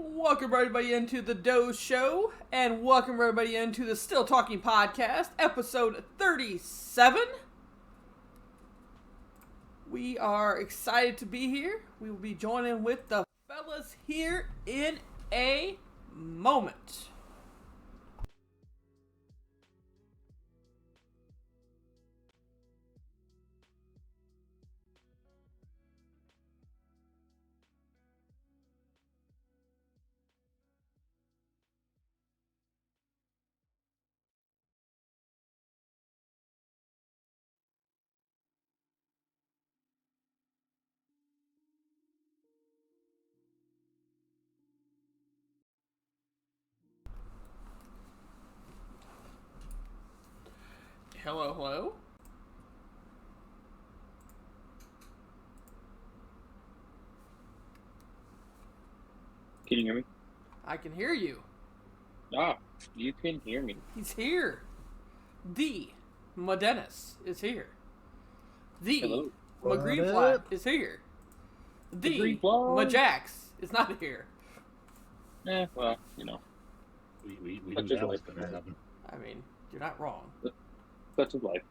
Welcome everybody into the Doe Show, and welcome everybody into the Still Talking Podcast, episode 37. We are excited to be here. We will be joining with the fellas here in a moment. Hello, hello. Can you hear me? I can hear you. Ah, you can hear me. He's here. The Modennis is here. The Hello. McGreenflat is here. The McGreenflat. Majax is not here. Well, you know. We That's knew just that was life. going to happen. I mean, you're not wrong. Such is life.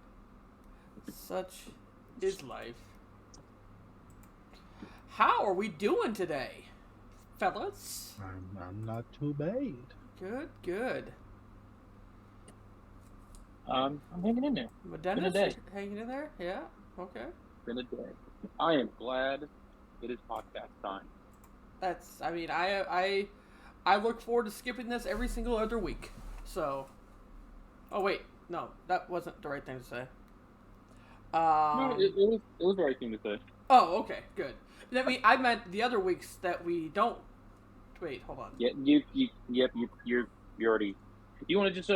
Such is life. How are we doing today, fellas? I'm not too bad. Good, good. I'm hanging in there. Been a day. Modennis hanging in there? Yeah? Okay. Been a day. I am glad it is podcast time. I look forward to skipping this every single other week. So, oh wait, no, that wasn't the right thing to say. No, it was the right thing to say. Oh, okay, good. I meant the other weeks that we don't. Wait, hold on. Yeah, you're already. You want to just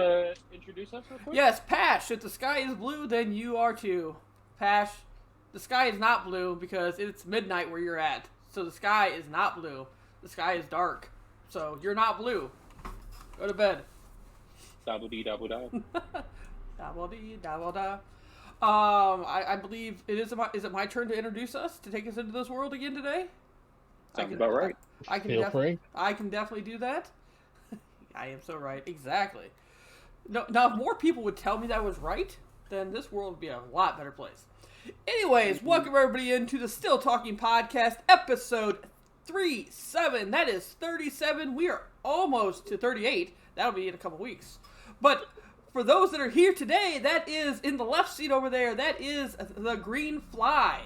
introduce us real quick? Yes, Pash. If the sky is blue, then you are too. Pash, the sky is not blue because it's midnight where you're at. So the sky is not blue. The sky is dark. So you're not blue. Go to bed. Dabble dee dabble da. Dabble dee dabble da. I believe is it my turn to introduce us, to take us into this world again today? Sounds about right. I can Feel free. I can definitely do that. I am so right. Exactly. No, now, if more people would tell me that I was right, then this world would be a lot better place. Anyways, welcome everybody into the Still Talking Podcast, episode 37. That is 37. We are almost to 38. That'll be in a couple weeks. But for those that are here today, that is in the left seat over there, that is the Green Fly.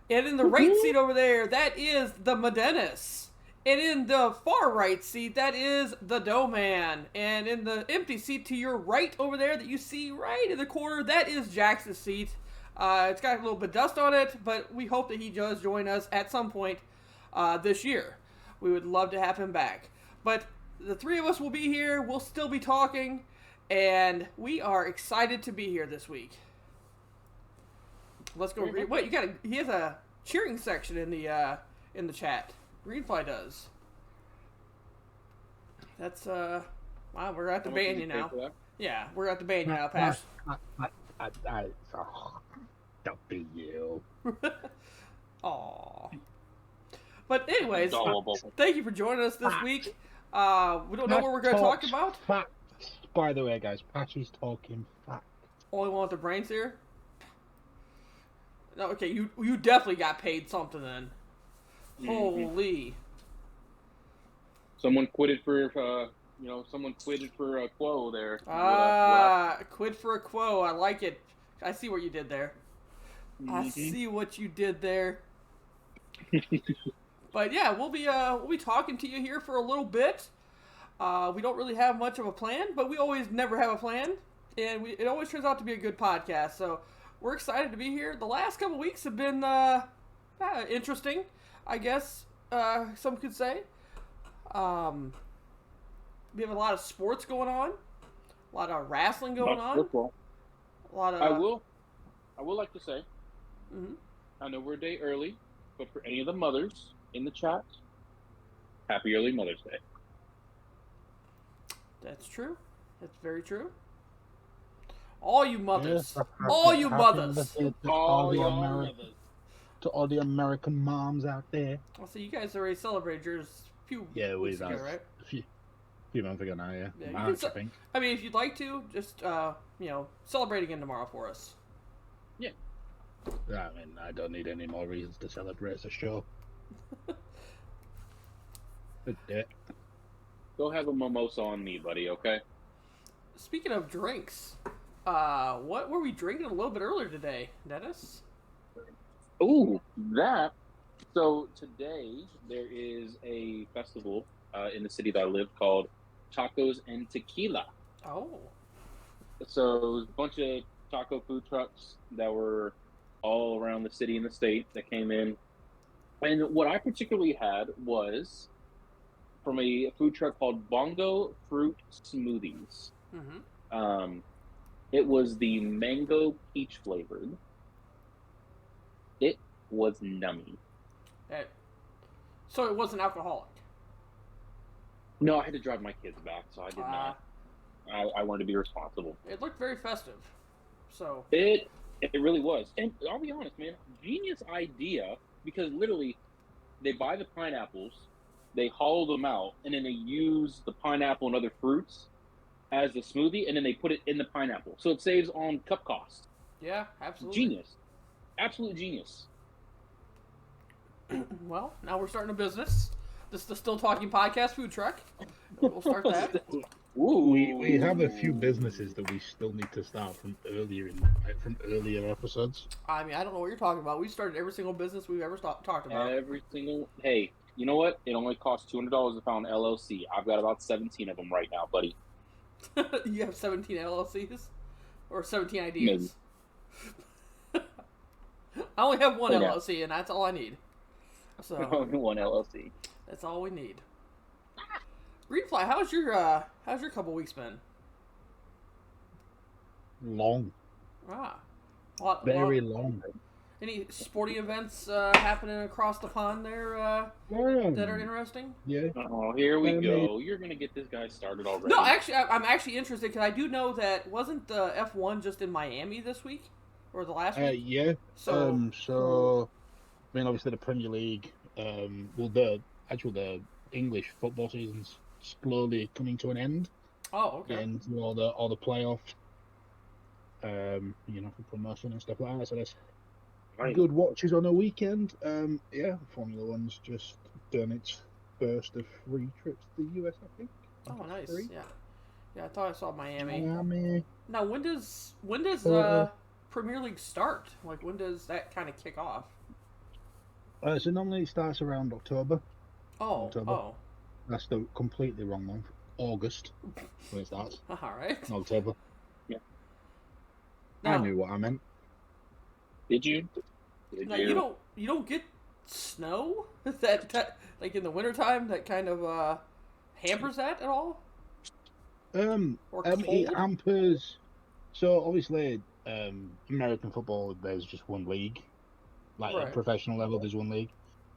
And in the right seat over there, that is the Modennis. And in the far right seat, that is the Doe Man. And in the empty seat to your right over there that you see right in the corner, that is Jax's seat. It's got a little bit of dust on it, but we hope that he does join us at some point this year. We would love to have him back. But the three of us will be here. We'll still be talking. And we are excited to be here this week. Let's go. Wait, he has a cheering section in the chat. Greenfly does. That's wow, we're at the ban you now. Yeah, we're at the ban you now, Pash. Don't be you. Aww. But anyways, Adorable. thank you for joining us this week. We don't know what we're going to talk about. Facts. By the way, guys, Patchy's talking facts. Only one with the brains here. No, okay, you definitely got paid something then. Holy. Someone quitted for a quo there. Quid for a quo. I like it. I see what you did there. I see what you did there. But yeah, we'll be talking to you here for a little bit. We don't really have much of a plan, but we always never have a plan, and it always turns out to be a good podcast. So we're excited to be here. The last couple weeks have been interesting, I guess some could say. We have a lot of sports going on, a lot of wrestling going on. Football. A lot of. I will like to say. Mhm. I know we're a day early, but for any of the mothers in the chat, happy early Mother's Day. That's true. That's very true. All you mothers. Yes, all you happy mothers. birthday to all the American moms out there. Well, see, you guys already celebrated yours few Yeah, weeks ago, right? a few months ago now, yeah. Yeah, you March, can I think. I mean, if you'd like to, just celebrate again tomorrow for us. Yeah. I mean, I don't need any more reasons to celebrate the show. But, Go have a mimosa on me, buddy. Okay. Speaking of drinks, what were we drinking a little bit earlier today, Dennis? Ooh, that. So today there is a festival in the city that I live called Tacos and Tequila. Oh, So it was a bunch of taco food trucks that were all around the city and the state that came in. And what I particularly had was from a food truck called Bongo Fruit Smoothies. mm-hmm. It was the mango peach flavored. It was nummy. So it wasn't alcoholic. No, I had to drive my kids back, so I did not. I wanted to be responsible. It looked very festive. So It really was. And I'll be honest, man, genius idea, because literally they buy the pineapples, they hollow them out, and then they use the pineapple and other fruits as the smoothie, and then they put it in the pineapple. So it saves on cup cost. yeah, absolutely. Genius. Absolute genius. Well, now we're starting a business. This is the Still Talking Podcast food truck. We'll start that. Ooh. we have a few businesses that we still need to start from earlier episodes. I mean, I don't know what you're talking about. We started every single business we've ever talked about. Every single. Hey, you know what? It only costs $200 to found LLC. I've got about 17 of them right now, buddy. You have 17 LLCs? Or 17 ideas? I only have one Yeah. LLC, and that's all I need. So Only one LLC. that's all we need. Greenfly, how's your couple weeks been? Long. Very long. Any sporting events happening across the pond there that are interesting? Yeah. Oh, here we go. You're gonna get this guy started already. No, actually, I'm actually interested because I do know that wasn't the F1 just in Miami this week or the last week? Yeah. So, I mean, obviously the Premier League. The English football season's slowly coming to an end. oh, okay. Getting to all the playoffs. For promotion and stuff like that. So that's Right. good watches on a weekend. Formula One's just done its first of 3 trips to the US, I think. Oh, nice. 3. Yeah, I thought I saw Miami. Miami. Now, when does Premier League start? Like, when does that kind of kick off? So normally it starts around October. Oh, October. oh. That's the completely wrong month. August when it starts. All right. October. I Now, knew what I meant. Did you? now you don't get snow that like in the wintertime that kind of hampers that at all? Or cold? It hampers. So obviously, American football, there's just one league. Like Right. at professional level, there's one league.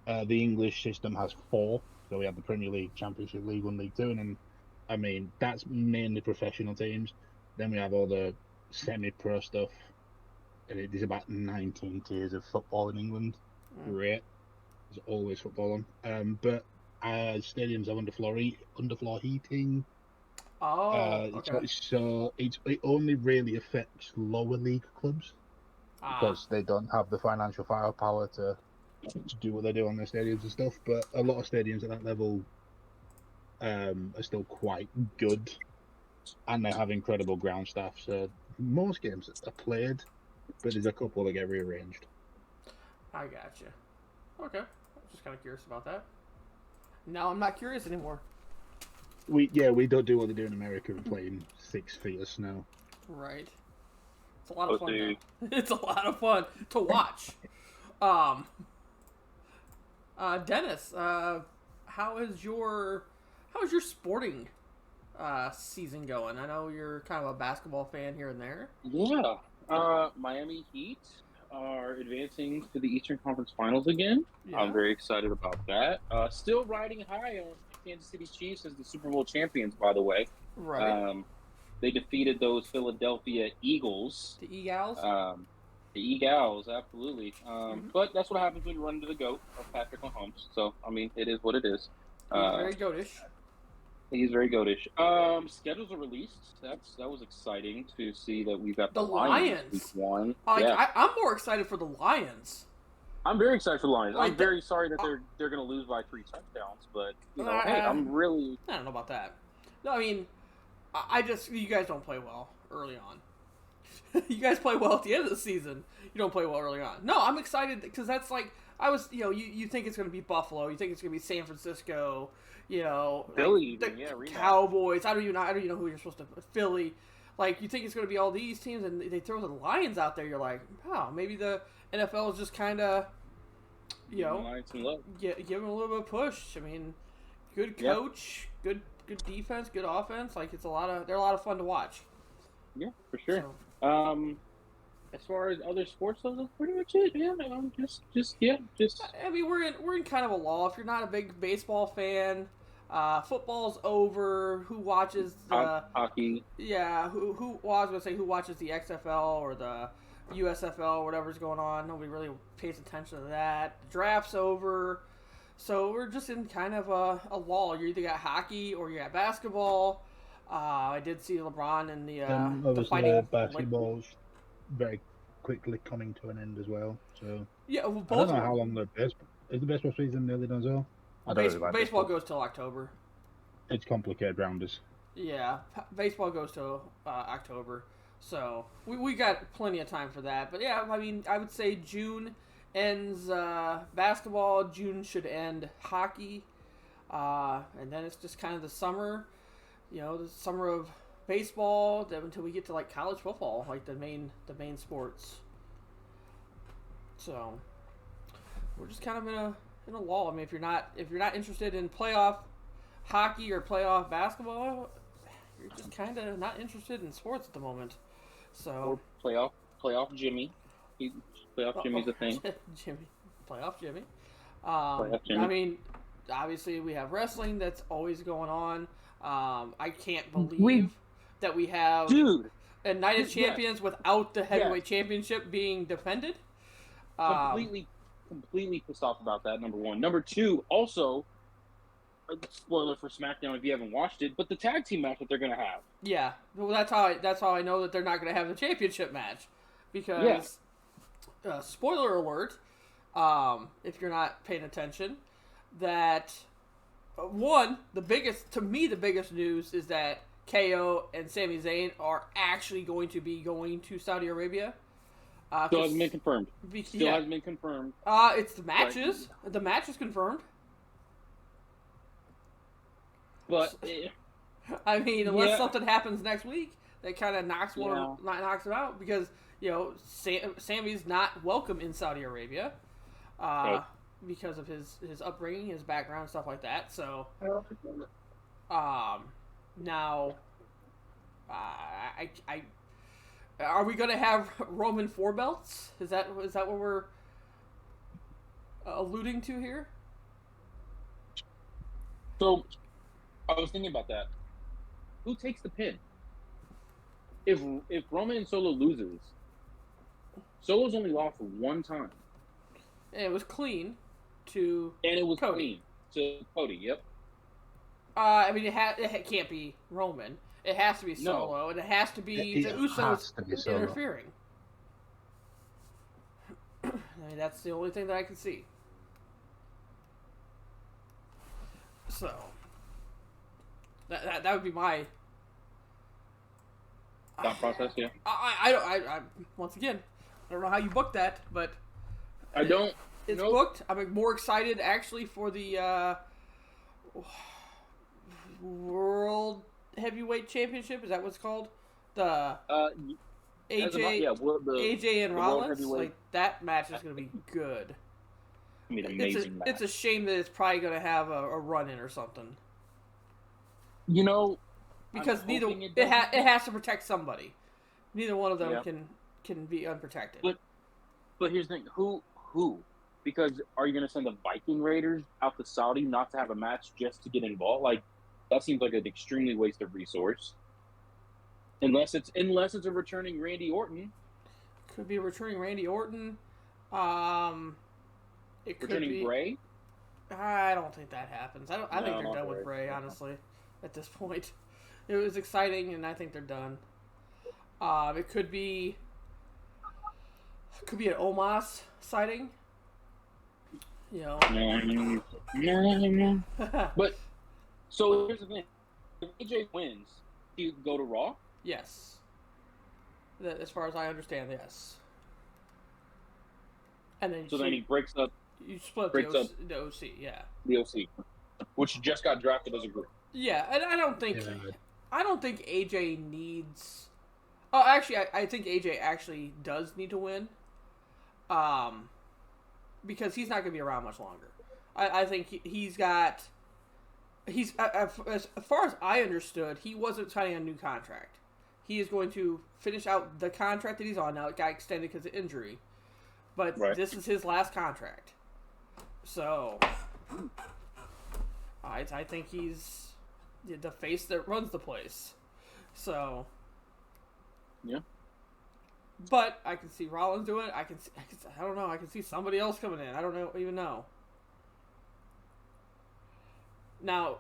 The English system has 4. So we have the Premier League, Championship League 1, League 2, and then, I mean, that's mainly professional teams. Then we have all the semi-pro stuff. And there's about 19 tiers of football in England. Great. There's always football on. But stadiums have underfloor heating. Oh, okay. So it only really affects lower league clubs because they don't have the financial firepower to do what they do on their stadiums and stuff. But a lot of stadiums at that level are still quite good, and they have incredible ground staff. So most games are played, but there's a couple that get rearranged. I gotcha. Okay. I was just kind of curious about that. Now I'm not curious anymore. We don't do what they do in America and play in 6 feet of snow. Right. It's a lot of fun. Though. It's a lot of fun to watch. Dennis, how is your sporting season going? I know you're kind of a basketball fan here and there. Yeah. Miami Heat are advancing to the Eastern Conference Finals again. Yeah. I'm very excited about that. Still riding high on Kansas City Chiefs as the Super Bowl champions, by the way. Right. They defeated those Philadelphia Eagles. The Eagles? The Eagles, absolutely. But that's what happens when you run into the GOAT of Patrick Mahomes. So, I mean, it is what it is. very goatish. He's very goatish. Schedules are released. That was exciting to see that we've got The Lions. Week Lions. 1. Like, Yeah. I'm more excited for the Lions. I'm very excited for the Lions. Like I'm very sorry that they're going to lose by 3 touchdowns, but hey, I'm really. I don't know about that. No, I mean, I just you guys don't play well early on. You guys play well at the end of the season. You don't play well early on. No, I'm excited because that's like you think it's going to be Buffalo, you think it's going to be San Francisco, Philly, the rematch. Cowboys. I don't even know who you're supposed to. Philly. Like, you think it's going to be all these teams, and they throw the Lions out there. You're like, wow, maybe the NFL is just kind of, give them a little bit of push. I mean, good coach, good defense, good offense. Like, they're a lot of fun to watch. Yeah, for sure. So, as far as other sports, that's pretty much it. Yeah, just. I mean, we're in kind of a lull. If you're not a big baseball fan, football's over. Who watches the hockey? Yeah, who? Well, I was gonna say who watches the XFL or the USFL or whatever's going on. Nobody really pays attention to that. The draft's over, so we're just in kind of a lull. You either got hockey or you got basketball. I did see LeBron in the fighting basketball's very quickly coming to an end as well. So yeah, well, I don't know how long is the baseball season nearly done as well. Baseball goes till October. It's complicated rounders. Yeah, baseball goes till October, so we got plenty of time for that. But yeah, I mean, I would say June ends basketball. June should end hockey, and then it's just kind of the summer. The summer of baseball until we get to like college football, like the main sports. So we're just kind of in a lull. I mean, if you're not interested in playoff hockey or playoff basketball, you're just kind of not interested in sports at the moment. So or playoff Jimmy. Playoff Jimmy's a thing. Playoff Jimmy. Playoff Jimmy. I mean, obviously we have wrestling that's always going on. I can't believe that we have a Night of Champions without the heavyweight championship being defended. Completely pissed off about that. Number one. Number two. Also, spoiler for SmackDown if you haven't watched it, but the tag team match that they're gonna have. Yeah, well, that's how I know that they're not gonna have the championship match, because spoiler alert, if you're not paying attention, that the biggest news is that KO and Sami Zayn are actually going to be going to Saudi Arabia. Still hasn't been confirmed. Hasn't been confirmed. It's the matches. The match is confirmed. But I mean, unless something happens next week that kind of knocks it out, because Sammy's not welcome in Saudi Arabia, because of his upbringing, his background, stuff like that. So, now, are we gonna have Roman 4 belts? Is that what we're alluding to here? So, I was thinking about that. Who takes the pin? If Roman and Solo loses, Solo's only lost one time. And it was clean to Cody. To Cody, yep. I mean, it can't be Roman. It has to be Solo, and it has to be the Usos interfering. I mean, that's the only thing that I can see. So that would be my thought process. Yeah. I once again, I don't know how you booked that, but I don't. It's booked. I'm more excited actually for the World Heavyweight Championship. Is that what it's called? The AJ and Rollins. Like, that match is going to be good. I mean, amazing match. It's a shame that it's probably going to have a run in or something. Because it has to protect somebody. Neither one of them can be unprotected. But here's the thing: who? Because are you going to send the Viking Raiders out to Saudi not to have a match just to get involved? Like, that seems like an extremely wasted resource. Unless it's a returning Randy Orton. Could be a returning Randy Orton. It could returning be Bray. I don't think that happens. I think No, they're done with Bray, honestly, at this point. It was exciting, and I think they're done. It could be an Omos sighting. You know. No. But so here's the thing: if AJ wins, he go to Raw. Yes. As far as I understand, yes. And then Then he breaks up you split breaks up the OC, yeah. the OC, which just got drafted as a group. Yeah, and I don't think AJ needs. Oh, actually, I think AJ actually does need to win. Because he's not going to be around much longer. I think he's got. He's as far as I understood, he wasn't signing a new contract. He is going to finish out the contract that he's on now. It got extended because of injury, but this is his last contract. So, I think he's the face that runs the place. So, yeah. But I can see Rollins doing it. I don't know. I can see somebody else coming in. I don't even know. Now,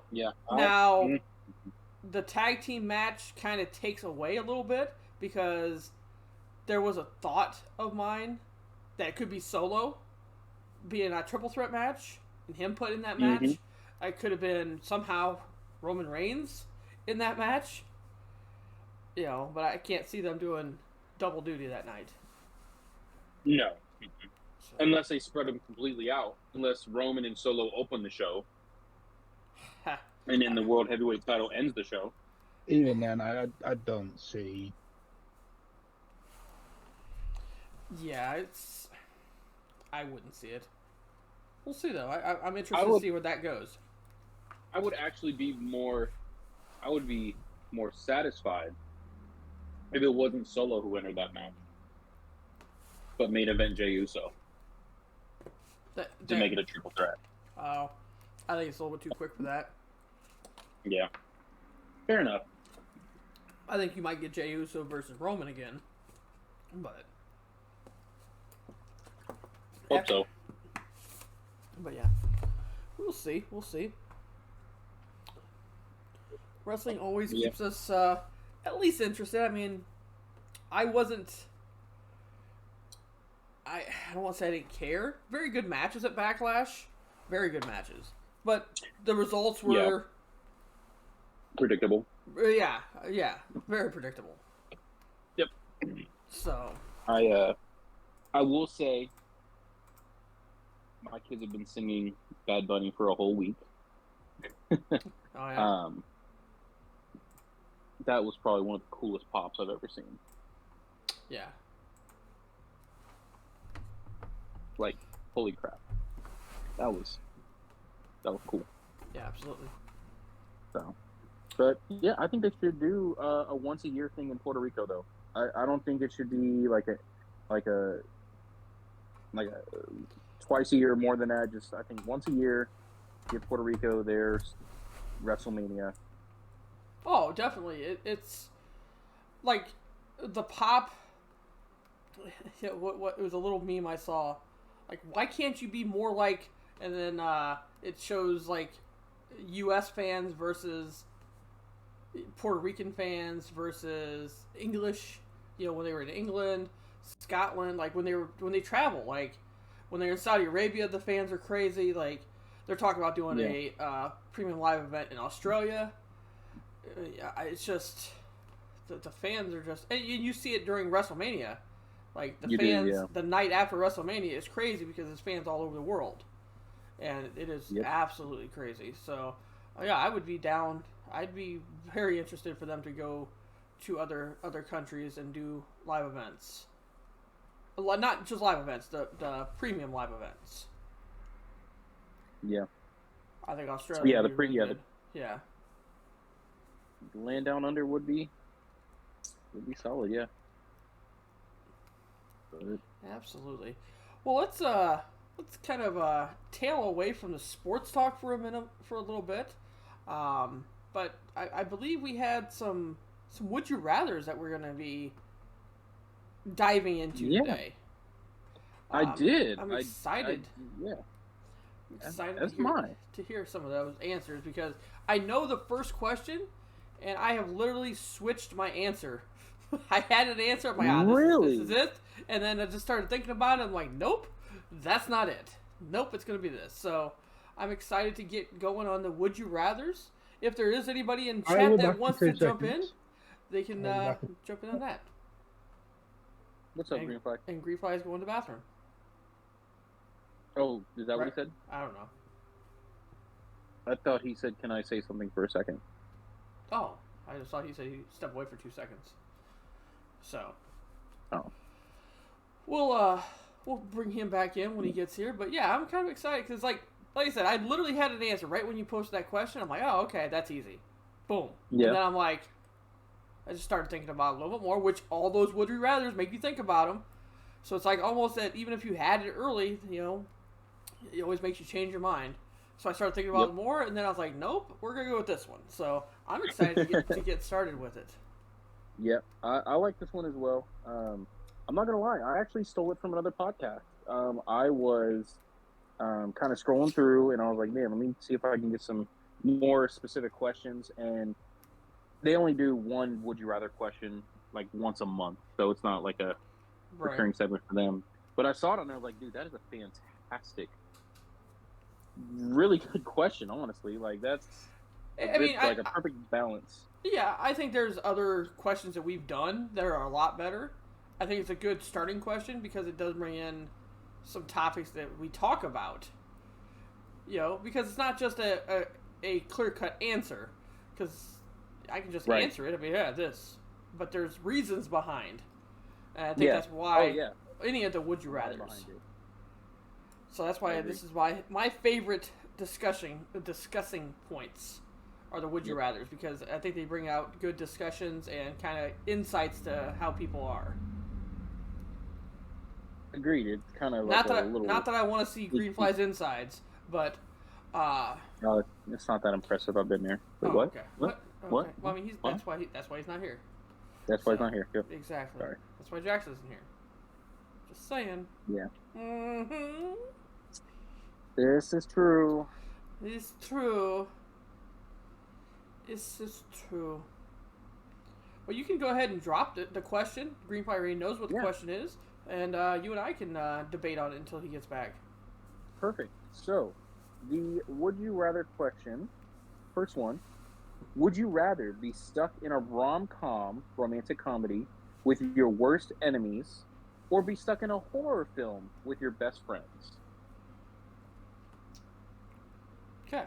the tag team match kind of takes away a little bit because there was a thought of mine that it could be Solo being a triple threat match and him put in that match. It could have been somehow Roman Reigns in that match. You know, but I can't see them doing double duty that night. No. So. Unless they spread them completely out. Unless Roman and Solo open the show. And then the World Heavyweight title ends the show. Even then, I don't see. Yeah, I wouldn't see it. We'll see, though. I'm interested to see where that goes. I would actually be more... I would be more satisfied if it wasn't Solo who entered that match. But main event Jey Uso. To make it a triple threat. Oh. I think it's a little bit too quick for that. Yeah. Fair enough. I think you might get Jey Uso versus Roman again. But... Hope so. But yeah. We'll see. Wrestling always keeps us at least interested. I mean, I don't want to say I didn't care. Very good matches at Backlash. Very good matches. But the results were... predictable. Yeah. Very predictable. Yep. So... I will say, my kids have been singing Bad Bunny for a whole week. Oh, yeah. That was probably one of the coolest pops I've ever seen. Yeah. Like, holy crap. That was cool. Yeah, absolutely. So, but yeah, I think they should do a once a year thing in Puerto Rico, though. I don't think it should be like a twice a year, more than that. Just I think once a year, give Puerto Rico their WrestleMania. Oh, definitely. It's like the pop. Yeah, what it was a little meme I saw. Like, why can't you be more like? And then it shows like U.S. fans versus Puerto Rican fans versus English. You know, when they were in England, Scotland, like when they travel, like when they're in Saudi Arabia, the fans are crazy. Like they're talking about doing a premium live event in Australia. It's just the fans are just, and you see it during WrestleMania. Like the fans, the night after WrestleMania is crazy because there's fans all over the world, and it is absolutely crazy. So, yeah, I would be down. I'd be very interested for them to go to other countries and do live events. Not just live events, the premium live events. Yeah, I think Australia. Yeah, yeah. Land Down Under would be solid. Yeah. Absolutely. Well, let's kind of tail away from the sports talk for a little bit. But I believe we had some would you rathers that we're going to be diving into today. I did. I'm excited. excited That's to hear, mine. to hear some of those answers because I know the first question, and I have literally switched my answer. I had an answer. I'm like, Really? this is it. And then I just started thinking about it. I'm like, nope, that's not it. Nope, it's going to be this. So I'm excited to get going on the Would You Rathers. If there is anybody in I chat will that back wants in to 2 jump in, seconds. they can I'll be back jump in on that. What's up, And, Green Flag? and Greenfly is going to the bathroom. Oh, is that what he Right. said? I don't know. I thought he said, "Can I say something for a second?" Oh, I just thought he said he stepped away for 2 seconds. So. Oh. We'll bring him back in when he gets here. But yeah, I'm kind of excited because, like I said, I literally had an answer right when you posted that question. I'm like, oh, okay, that's easy. Boom. Yeah. And then I'm like, I just started thinking about it a little bit more, which all those would you rathers make you think about them. So it's like almost that even if you had it early, it always makes you change your mind. So I started thinking about it more, and then I was like, nope, we're gonna go with this one. So I'm excited to get started with it. Yeah, I like this one as well. I'm not gonna lie, I actually stole it from another podcast. I was kind of scrolling through, and I was like, man, let me see if I can get some more specific questions. And they only do one Would You Rather question like once a month, so it's not like a recurring segment for them. But I saw it and I was like, dude, that is a fantastic, really good question. Honestly, like that's a perfect balance. Yeah, I think there's other questions that we've done that are a lot better. I think it's a good starting question because it does bring in some topics that we talk about. Because it's not just a clear-cut answer. Because I can just answer it. I mean, yeah, this. But there's reasons behind. And I think that's why any of the Would You Rathers. So that's why this is my favorite discussing points are the Would You Rathers, because I think they bring out good discussions and kind of insights to how people are. Agreed. It's kind of like not that I want to see Greenfly's insides, but no, it's not that impressive. I've been there. Wait, what? Okay. What? Okay. What? Well, I mean, that's why he's not here. That's why he's not here. Yep. Exactly. Sorry. That's why Jax isn't here. Just saying. Yeah. Mm-hmm. This is true. It's true. This is true. Well, you can go ahead and drop the question. Greenfly already knows what the question is, and you and I can debate on it until he gets back. Perfect. So, the Would You Rather question, first one. Would you rather be stuck in a rom-com, romantic comedy, with your worst enemies, or be stuck in a horror film with your best friends? Okay.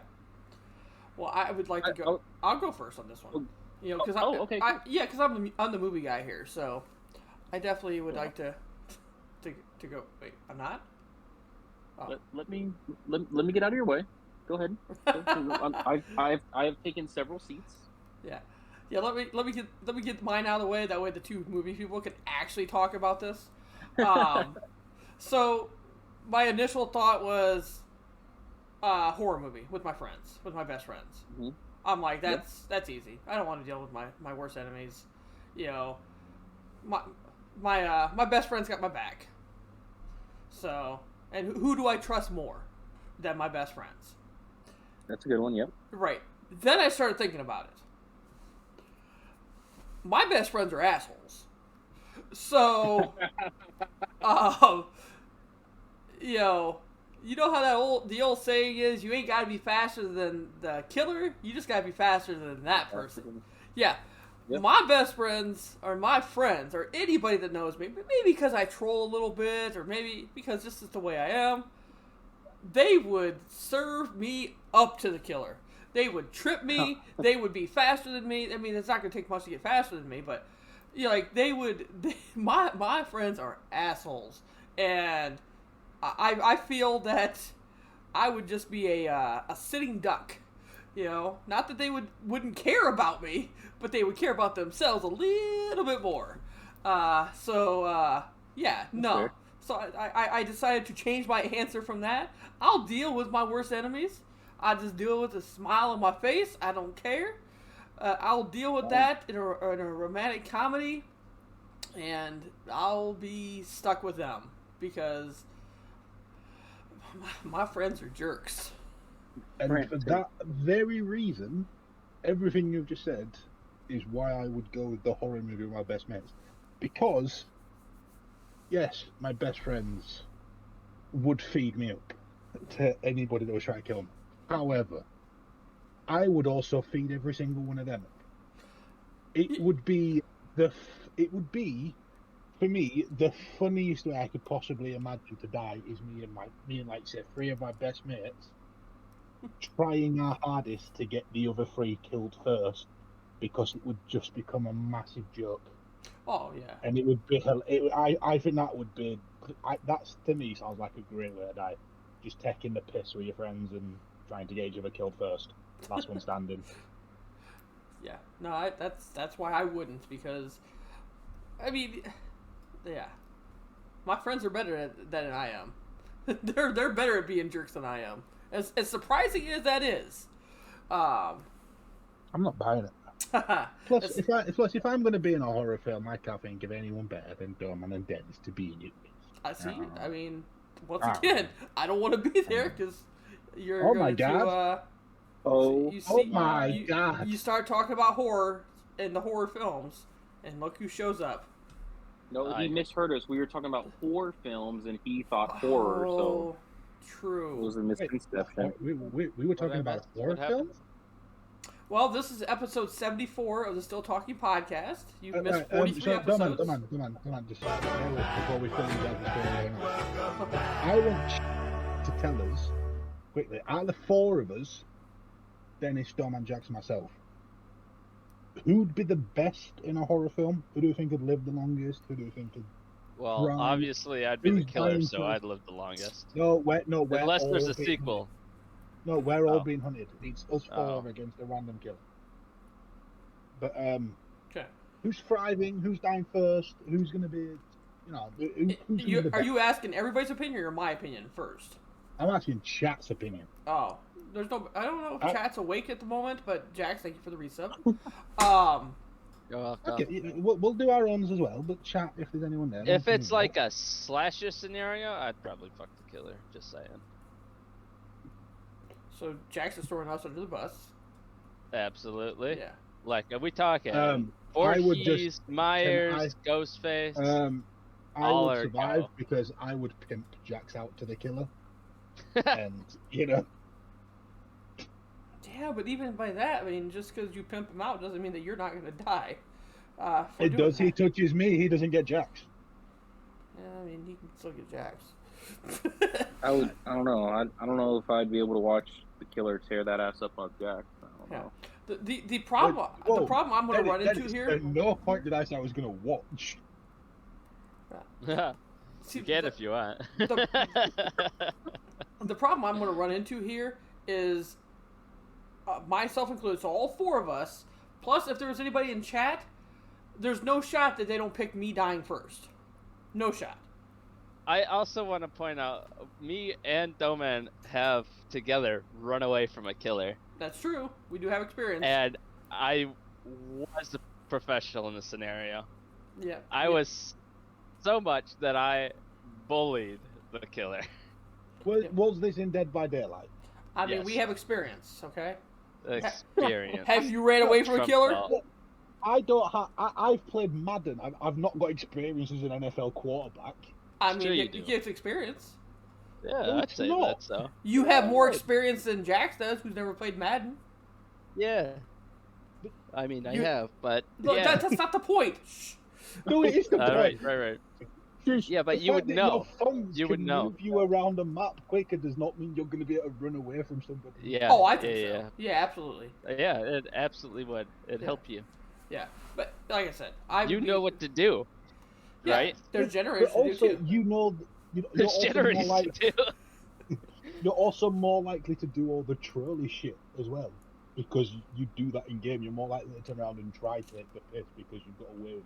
Well, I would like to go. I'll go first on this one. Because because I'm the movie guy here, so I definitely would like to go. Wait, I'm not. Oh. Let me get out of your way. Go ahead. I have taken several seats. Yeah. Let me get mine out of the way. That way, the two movie people can actually talk about this. So, my initial thought was horror movie with my friends, with my best friends. Mm-hmm. I'm like, that's easy. I don't want to deal with my worst enemies. My best friend's got my back. So, and who do I trust more than my best friends? That's a good one, yep. Right. Then I started thinking about it. My best friends are assholes. So, you know how the old saying is, you ain't got to be faster than the killer, you just got to be faster than that person. Yeah. Yep. My best friends, or my friends, or anybody that knows me, maybe because I troll a little bit, or maybe because this is the way I am, they would serve me up to the killer. They would trip me. They would be faster than me. I mean, it's not going to take much to get faster than me, but my friends are assholes, and I feel that I would just be a sitting duck. Not that they wouldn't care about me, but they would care about themselves a little bit more. No. So I decided to change my answer from that. I'll deal with my worst enemies. I just deal with a smile on my face. I don't care. I'll deal with that in a romantic comedy, and I'll be stuck with them because My friends are jerks. And Right. for that very reason, everything you've just said is why I would go with the horror movie with my best mates. Because, yes, my best friends would feed me up to anybody that was trying to kill me. However, I would also feed every single one of them up. It would be for me the funniest way I could possibly imagine to die is me and like say 3 of my best mates trying our hardest to get the other 3 killed first, because it would just become a massive joke, Oh yeah. and it would be I think that would be that's, to me, sounds like a great way to die, just taking the piss with your friends and trying to get each other killed first, last one standing. Yeah. No, that's why I wouldn't, because I mean, yeah, my friends are better than I am. they're better at being jerks than I am. As surprising as that is. I'm not buying it. Plus, if I'm going to be in a horror film, I can't think of anyone better than Dorman and Dennis to be in it. I see. I mean, once Ah. again, I don't want to be there because you're Oh going my to. God. Oh, you Oh my you, God. You start talking about horror in the horror films, and look who shows up. no, he misheard us. We were talking about horror films, and he thought horror. So Oh, it true. was a misconception. We were talking about horror What happened? films? Well, this is episode 74 of the Still Talking podcast. You've missed 43 so, episodes. Come on, just before we finish out what's going on. I want to tell us quickly, out of the 4 of us, Dennis, Dom, and Jackson, myself, who'd be the best in a horror film? Who do you think would live the longest? Who do you think could? Well, Right. obviously, I'd be the Who's killer, dying so first? I'd live the longest. No, we're Unless all there's a being sequel. hunted. No, we're all Oh. being hunted. It's us 4 Oh. against a random killer. But Okay. who's thriving? Who's dying first? Who's going to be? You know, who's gonna be the Are best? you asking everybody's opinion or my opinion first? I'm asking chat's opinion. Oh, there's no. I don't know if I- chat's awake at the moment, but Jax, thank you for the resub. You're welcome. Okay, we'll do our own as well, but chat if there's anyone there. If it's like a slasher scenario, I'd probably fuck the killer. Just saying. So Jax is throwing us under the bus. Absolutely. Yeah. Like, are we talking I would Voorhees, just Myers, Ghostface? I all would or survive no? because I would pimp Jax out to the killer, and you know, Yeah, but even by that, I mean, just because you pimp him out doesn't mean that you're not going to die. For it doing does. He that. touches me, he doesn't get Jax. Yeah, I mean, he can still get Jax. I don't know. I don't know if I'd be able to watch the killer tear that ass up on Jack. I don't Yeah. know. The problem Whoa, I'm going to run into Dennis, here. At no point did I say I was going to watch. See, Get if you want. The problem I'm going to run into here is myself included. So all 4 of us, plus if there was anybody in chat, there's no shot that they don't pick me dying first. No shot. I also want to point out, me and Doman have together run away from a killer, That's true. We do have experience. and I was a professional in the scenario. Yeah. I was so much that I bullied the killer. Was this in Dead by Daylight? I mean, Yes. we have experience. Okay. Experience. Have you ran away from a Trump killer? ball. I don't have. I've played Madden. I've not got experience as an NFL quarterback. I mean, Sure you you do. get experience. Yeah, No, I'd it's say not. that so. You have more Right. experience than Jax does, who's never played Madden. Yeah. I mean, I You- have, but Look, yeah. that's not the point. Shh. No, it is the point. right. Just Yeah, but the you fact would that your know. thumbs You would can know. move you around a map quicker does not mean you're going to be able to run away from somebody. Yeah. Oh, I think yeah, so. Yeah, absolutely. Yeah, it absolutely would. It'd Yeah. help you. Yeah, but like I said, You know what to do, yeah, right? There's But generations to do also, too. you know, you're There's also more generations like, too. you're also more likely to do all the trolley shit as well, because you do that in game. You're more likely to turn around and try to take the piss because you've got away with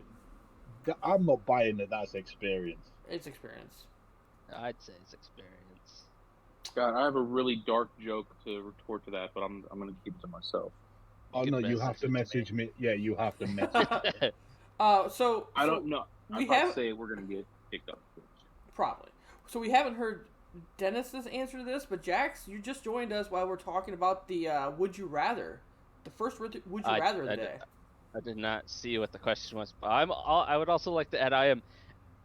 it. I'm not buying that. That's experience. It's experience. I'd say it's experience. God, I have a really dark joke to retort to that, but I'm gonna keep it to myself. Oh can no, you have message to it to message me. Yeah, you have to message. So I don't know. we If I have- say we're gonna get picked up. probably. So we haven't heard Dennis's answer to this, but Jax, you just joined us while we're talking about the Would You Rather. The first Would You Rather of the day. I did not see what the question was, but I would also like to add I am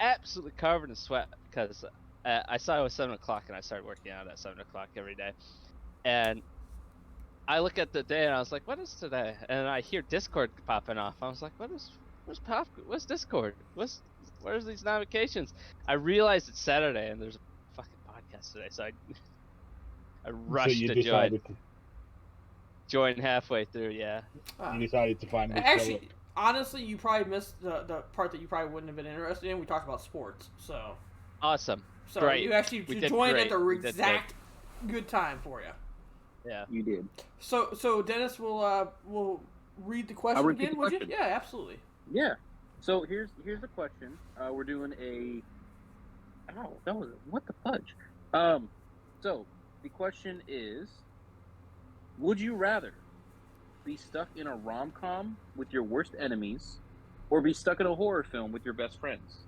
absolutely covered in sweat because I saw it was 7 o'clock and I started working out at 7 o'clock every day. And I look at the day and I was like, what is today? And I hear Discord popping off. I was like, what's Discord? Where's these notifications? I realized it's Saturday and there's a fucking podcast today, so I rushed to join halfway through, yeah. You decided to find Actually, honestly, you probably missed the part that you probably wouldn't have been interested in. We talked about sports, so. Awesome. So great. you actually joined at the exact good time for you. Yeah. You did. So Dennis will read the question again, would you? Yeah, absolutely. Yeah. So here's the question. We're doing a. Oh, that was what the fudge. So the question is: would you rather be stuck in a rom-com with your worst enemies, or be stuck in a horror film with your best friends?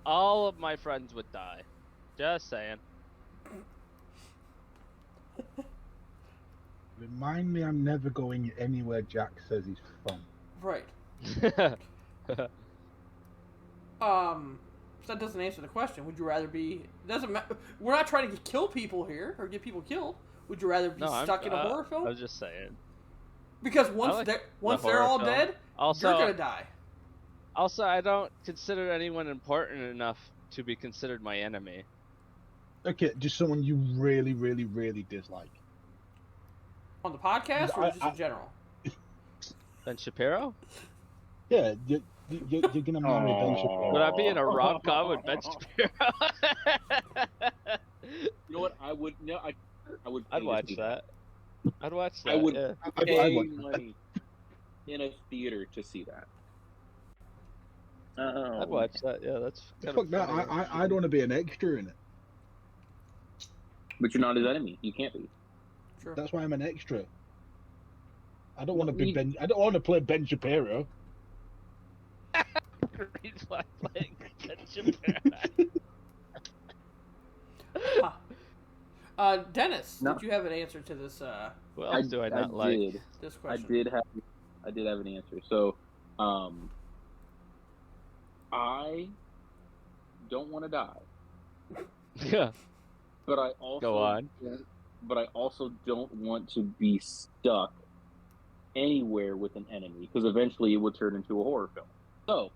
All of my friends would die. Just saying. Remind me, I'm never going anywhere Jack says he's fun. Right. So that doesn't answer the question. Would you rather be? Doesn't matter. We're not trying to kill people here or get people killed. Would you rather be stuck in a horror film? I was just saying. Because once they're all dead, you're gonna die. Also, I don't consider anyone important enough to be considered my enemy. Okay, just someone you really, really, really dislike. On the podcast or just in general? Ben Shapiro? Yeah, you're gonna marry Ben Shapiro. Would I be in a rom-com with Ben Shapiro? You know what? I would. No, I would. I'd watch that. I'd watch that. I would yeah. pay money in a theater to see that. I'd watch that. Yeah, that's kind Fuck of that! I don't want to be an extra in it. But you're not his enemy. You can't be. Sure. That's why I'm an extra. I don't want to be Ben. I don't want to play Ben Shapiro. He's playing Ben Shapiro. Dennis, No. did you have an answer to this? What else do I not like? Did. This I question. did have an answer. So, I don't want to die, Yeah. but I also Go on. But I also don't want to be stuck anywhere with an enemy because eventually it would turn into a horror film. So,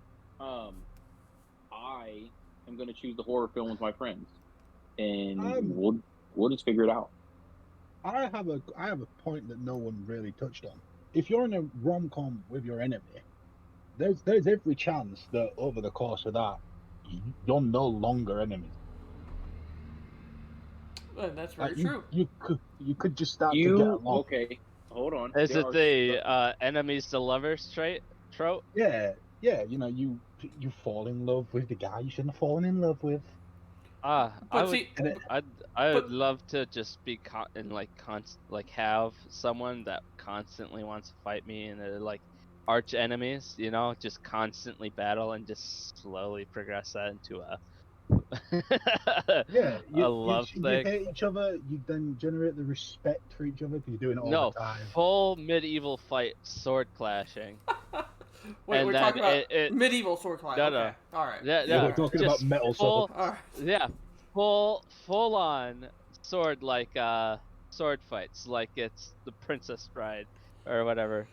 I am going to choose the horror film with my friends, and we'll just figure it out. I have a point that no one really touched on. If you're in a rom-com with your enemy, there's every chance that over the course of that, you're no longer enemies. Well, that's very true. You could just start to get along. Okay, hold on. Is it the enemies to lovers trope? Yeah, you know, you fall in love with the guy you shouldn't have fallen in love with. I But would love to just be have someone that constantly wants to fight me and they're like arch enemies, you know, just constantly battle and just slowly progress that into a Yeah, a love you thing. hate each other. You then generate the respect for each other because you're doing it all No, the time. full medieval fight, sword clashing. Wait, and we're then talking about it- medieval sword clash. No, okay. no. All right. Yeah, Yeah, no, we're talking just about metal full, sword. All right. Yeah, full on sword sword fights like it's the Princess Bride or whatever,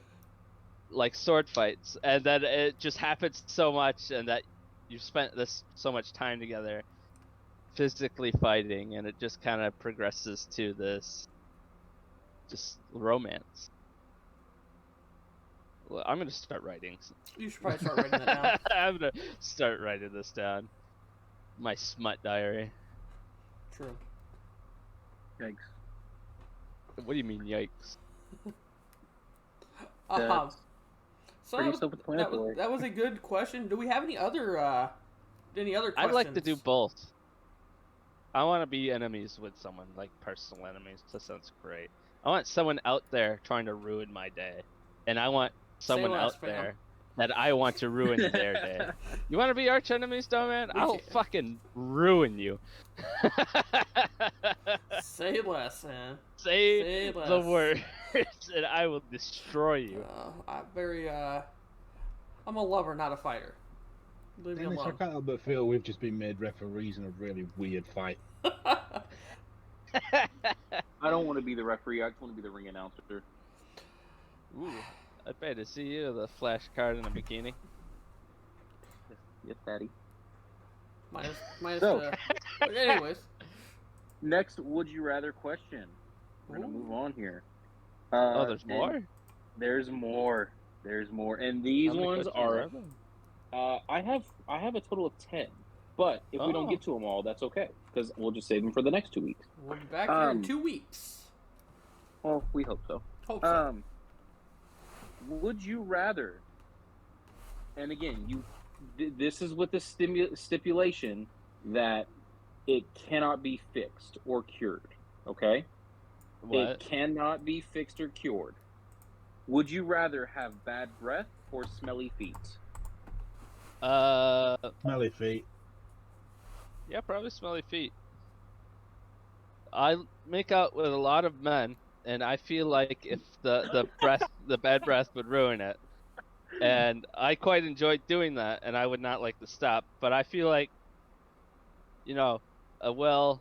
like sword fights, and then it just happens so much, and that you've spent so much time together, physically fighting, and it just kind of progresses to this, just romance. Well, I'm gonna start writing. You should probably start writing that down. I'm gonna start writing this down. My smut diary. True. Yikes. What do you mean, yikes? So Pretty self-explanatory. that was a good question. Do we have any other questions? I'd like to do both. I want to be enemies with someone, like personal enemies. That sounds great. I want someone out there trying to ruin my day, and I want someone less, out fam. there that I want to ruin their day. You want to be arch enemies, though, man? We I'll can't. fucking ruin you. Say less, man. Say Say the less. words, and I will destroy you. I'm a lover, not a fighter. Leave me Dennis, I alone. can't help but feel we've just been made referees in a really weird fight. I don't want to be the referee. I just want to be the ring announcer. Ooh, I'd pay to see you the flashcard in a bikini. Yes, Daddy. minus. So- But anyways, Next, would you rather question? We're gonna Ooh. move on here. Oh, there's and more. There's more. There's more, and these How many ones questions are. there? I have a total of 10, but if we don't Oh. get to them all, that's okay because we'll just save them for the next 2 weeks. we'll be back here in 2 weeks. Well, we hope so. Hope so. Would you rather? And again, this is with the stipulation that it cannot be fixed or cured. Okay, it What? cannot be fixed or cured. Would you rather have bad breath or smelly feet? Smelly feet. Yeah, probably smelly feet. I make out with a lot of men, and I feel like if the bad breath would ruin it. And I quite enjoyed doing that, and I would not like to stop. But I feel like, you know, a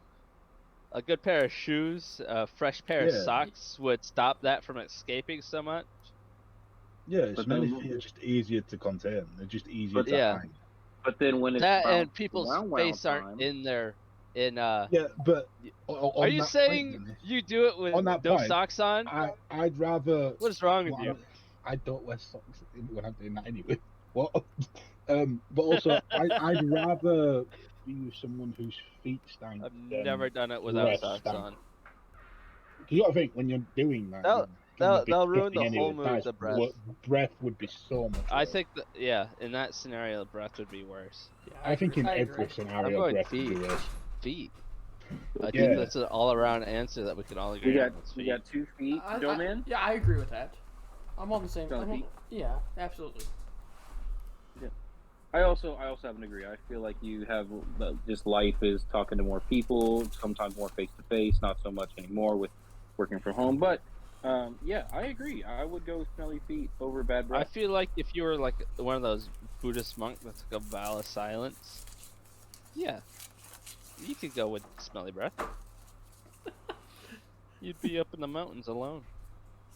good pair of shoes, a fresh pair of Yeah. socks would stop that from escaping so much. Yeah, But smelly then- feet are just easier to contain. They're just easier But to yeah. hang. But then when it's That round- and people's round face time- aren't in there. Yeah, but Are you saying you do it with on that no point, socks on? I'd rather. What is wrong with well, you? I don't wear socks when I'm doing that anyway. What? But also, I'd rather be with someone whose feet stank. I've than never done it without breath socks stank. on. 'Cause you got to think when you're doing that. They'll- you're gonna be they'll ruin the puffing whole anyway. mood with That's the breath. Breath would be so much. I worse. think that, yeah, in that scenario, breath would be worse. Yeah, I think agree. in I every agree. I'm scenario, going breath would be feet. worse. Feet. I Yeah. think that's an all-around answer that we can all agree we on. got It's we feet. got 2 feet. I- Joe man. Yeah, I agree with that. I'm on the same. Smelly feet? Yeah, absolutely. I also have an agree. I feel like you have just life is talking to more people, sometimes more face to face, not so much anymore with working from home. But yeah, I agree. I would go with smelly feet over bad I breath. feel like if you were like one of those Buddhist monks that took a vow of silence, yeah, you could go with smelly breath. You'd be up in the mountains alone.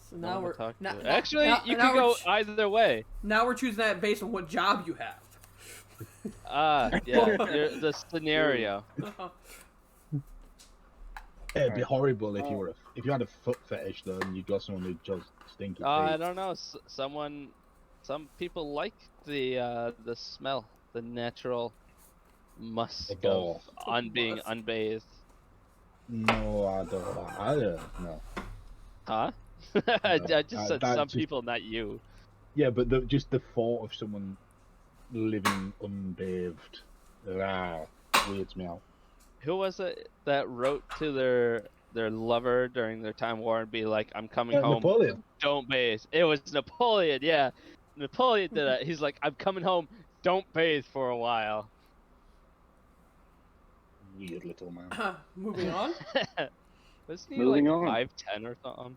So No now one we're to talk now, to. now- Actually, now- you now could we're go ch- either way. Now we're choosing that based on what job you have. Yeah, the scenario. It'd be Alright. horrible if if you had a foot fetish though, and you got someone who just stinky I feet. don't know. Some people like the smell, the natural musk The ball. of being Musk. unbathed. No, I don't. I don't know. Huh? I just said that some just- people, not you. Yeah, but just the thought of someone living unbathed, weirds me out. Who was it that wrote to their lover during their time war and be like, "I'm coming home, Napoleon. don't bathe." It was Napoleon, yeah. Napoleon did that. He's like, "I'm coming home, don't bathe for a while." Weird little man. Moving on. Wasn't he Moving like on. 5'10" or something?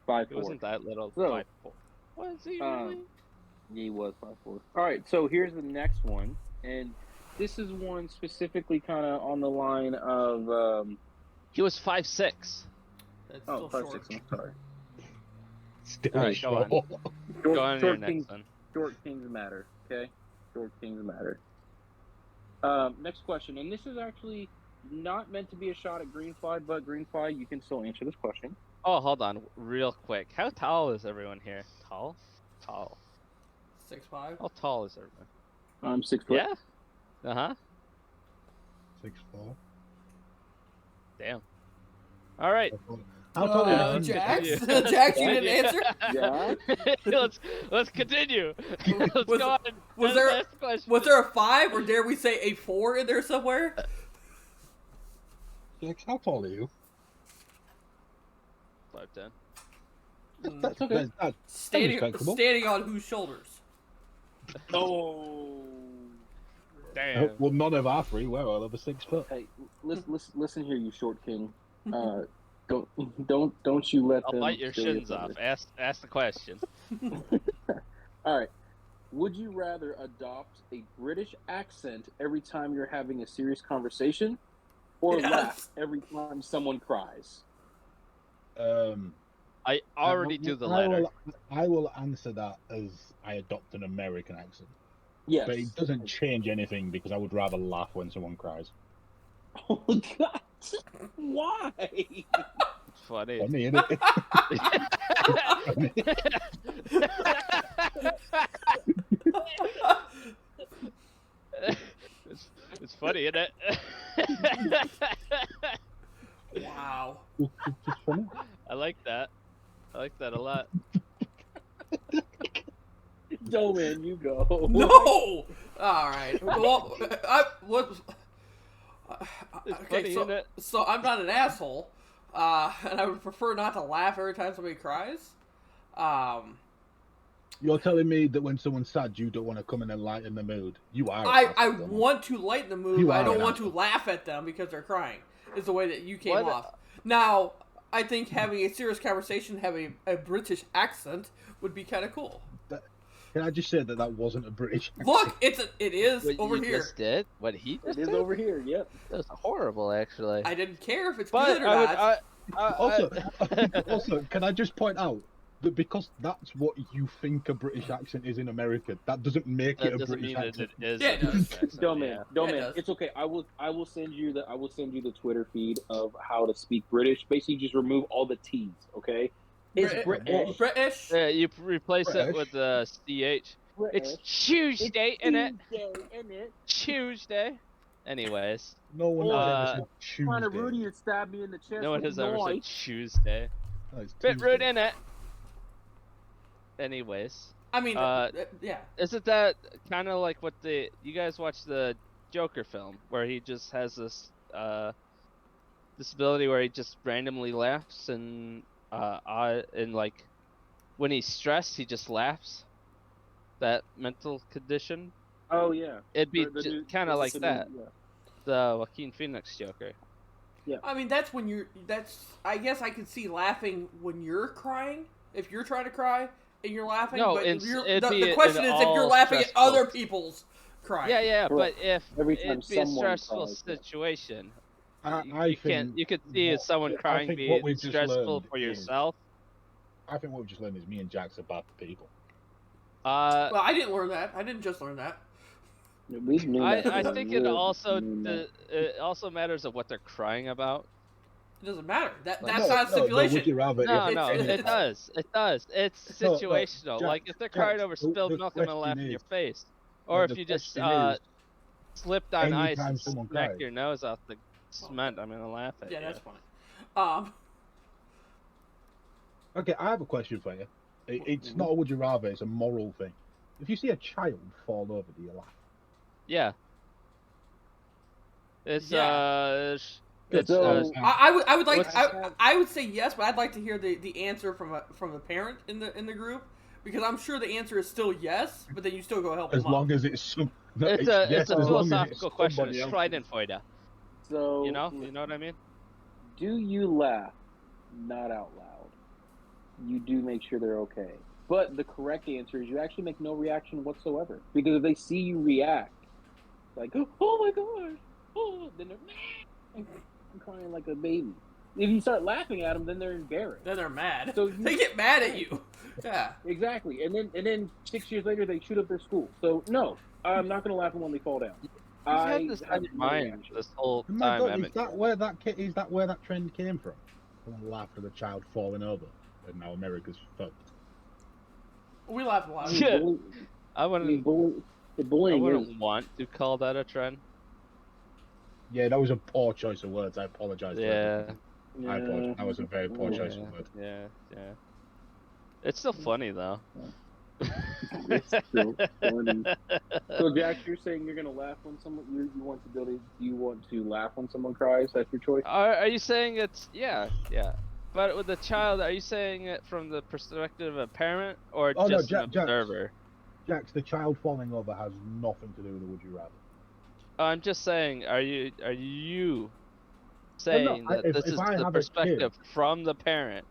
5'4". He wasn't that little. So- 5'4". Was he really? He was 5'4". All right, so here's the next one, and this is one specifically kind of on the line of He was 5'6". That's oh, still 5'6". short. I'm sorry. Still Alright, go on. short. Go on to your Short next kings, one. short kings matter. Okay, short kings matter. Next question, and this is actually not meant to be a shot at Greenfly, but Greenfly, you can still answer this question. Oh, hold on, real quick. How tall is everyone here? Tall? Tall. 6'5". How tall is everyone? I'm 6 foot. Yeah. Uh huh. 6'4". Damn. All right. How tall are you? Jax? Continue. Jax, you didn't answer? Yeah. let's continue. Let's Was- go on. was Let's there- ask the question. Was there a 5, or dare we say a 4 in there somewhere? Jax, how tall are you? 5'10"? That's okay. That's Standing, respectable. standing on whose shoulders? Oh. Damn. Well, none of our three were all over 6 foot. Hey, listen here, you short king. Don't you let I'll them bite your steal shins thunder. off. Ask the question. All right. Would you rather adopt a British accent every time you're having a serious conversation, or Yes. laugh every time someone cries? I already do the letter. I will answer that as I adopt an American accent. Yes. But it doesn't change anything because I would rather laugh when someone cries. Oh God! Why? It's funny. Funny, isn't it? It's funny, isn't it? Wow. It's just funny. I like that. I like that a lot. Doman, you go. No. All right. Well, I what? It's Okay, funny, so, isn't it? so I'm not an asshole, and I would prefer not to laugh every time somebody cries. You're telling me that when someone's sad, you don't want to come in and lighten the mood. You are. an I asshole, Doman. want to lighten the mood, You but I are don't an want to asshole. laugh at them because they're crying. Is the way that you came What? off. Now, I think having a serious conversation, having a British accent, would be kind of cool. Can I just say that that wasn't a British accent? Look, it is What over you here. just did? What he It just is did? over here. Yep. That was horrible, actually. I didn't care if it's But good or I would. not. Also, can I just point out that because that's what you think a British accent is in America, that doesn't make that it a doesn't British mean that accent. it is. Yeah, a it does. British accent, Doman, yeah. Doman, Yeah, it does. it's okay. I will send you the Twitter feed of how to speak British. Basically, just remove all the T's. Okay. It's British. British. Yeah, you replace it British. with the CH. British. It's Tuesday, innit? Tuesday, Tuesday. Anyways, No one has ever said Kind of Tuesday. Rudy had stabbed me in the chest. no one with has ever said knife. Tuesday. No, it's Bit rude, Tuesday. innit? Anyways, I mean, Uh, yeah. isn't that kind of like what you guys watch the Joker film where he just has this disability where he just randomly laughs and like when he's stressed he just laughs. That mental condition. Oh yeah. It'd be The new- kind of like the new- that. yeah. The Joaquin Phoenix Joker. I mean, that's when you're. That's. I guess I could see laughing when you're crying. If you're trying to cry and you're laughing. No, but it'd the be question in is if you're all laughing at stressful- other people's crying. Yeah, but if Every time it'd be a someone stressful cries, yeah. situation, I think you could see what- someone I crying think be what we've just stressful learned for is- yourself. I think what we've just learned is me and Jax are bad people. Well, I didn't learn that. I didn't just learn that. We knew that I from think the it word. also We knew that. it also matters of what they're crying about. It doesn't matter. That's Like- not a would stipulation. you rather? No, if- no, It's- it does. It does. It's No, no, situational. Jack- Like if they're Jack, crying over the spilled milk, I'm gonna laugh question in your is- face. Or the if you just question is, slipped on ice anytime and someone smack cries- your nose off the cement, I'm gonna laugh at Yeah, you. that's funny. Okay, I have a question for you. It's not a would you rather, it's a moral thing. If you see a child fall over, do you laugh? Yeah. It's Yeah. it's So- I would like. What's- I would say yes, but I'd like to hear the answer from the parent in the group because I'm sure the answer is still yes, but then you still go help As them long out. as it's some. No, it's yes, a as long as it's philosophical question. somebody It's else. Schadenfreude. So You know what I mean? Do you laugh? Not out loud. You do make sure they're okay. But the correct answer is you actually make no reaction whatsoever. Because if they see you react, like, oh my gosh, oh, then they're I'm crying like a baby. If you start laughing at them, then they're embarrassed. Then they're mad. So They get mad at you. Yeah. Exactly. And then 6 years later, they shoot up their school. So, no, I'm not going to laugh at them when they fall down. You've had this have on your no mind reaction. this whole Oh my time, God, Emmett. is that where that trend came from? Someone laughed at a child falling over, and now America's fucked. We laugh a lot. Yeah. Bully- I I mean, wouldn't. I bullying is wouldn't want to call that a trend. Yeah, that was a poor choice of words. I apologize. to Yeah. everyone. I apologize. That was a very poor choice Yeah, of words. yeah. It's still funny though. It's still funny. So, Jack, you're saying you're gonna laugh when someone you want to laugh when someone cries? That's your choice. Are you saying it's yeah? But with the child, are you saying it from the perspective of a parent or Oh, no, just an Jack. observer? Jax, the child falling over has nothing to do with the would you rather. I'm just saying, are you No, saying that if this is I the have a perspective from the parent,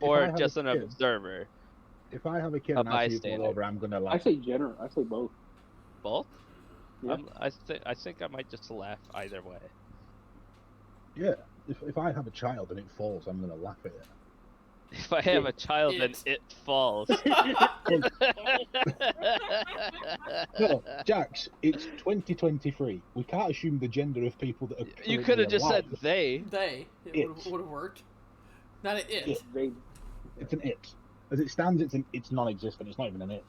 If I or have a just an kid- observer? If I have a kid A and I see it fall bystander. over, I'm gonna I laugh. say general. I say both. Both? Yeah. I think I might just laugh either way. Yeah. If I have a child and it falls, I'm gonna laugh at it. If I have a child and it falls. No, Jax, it's 2023. We can't assume the gender of people that are. You currently could have just said alive. they. They. It It. would have worked. Not an it. It. They It's an it. As it stands, it's non-existent. It's not even an it.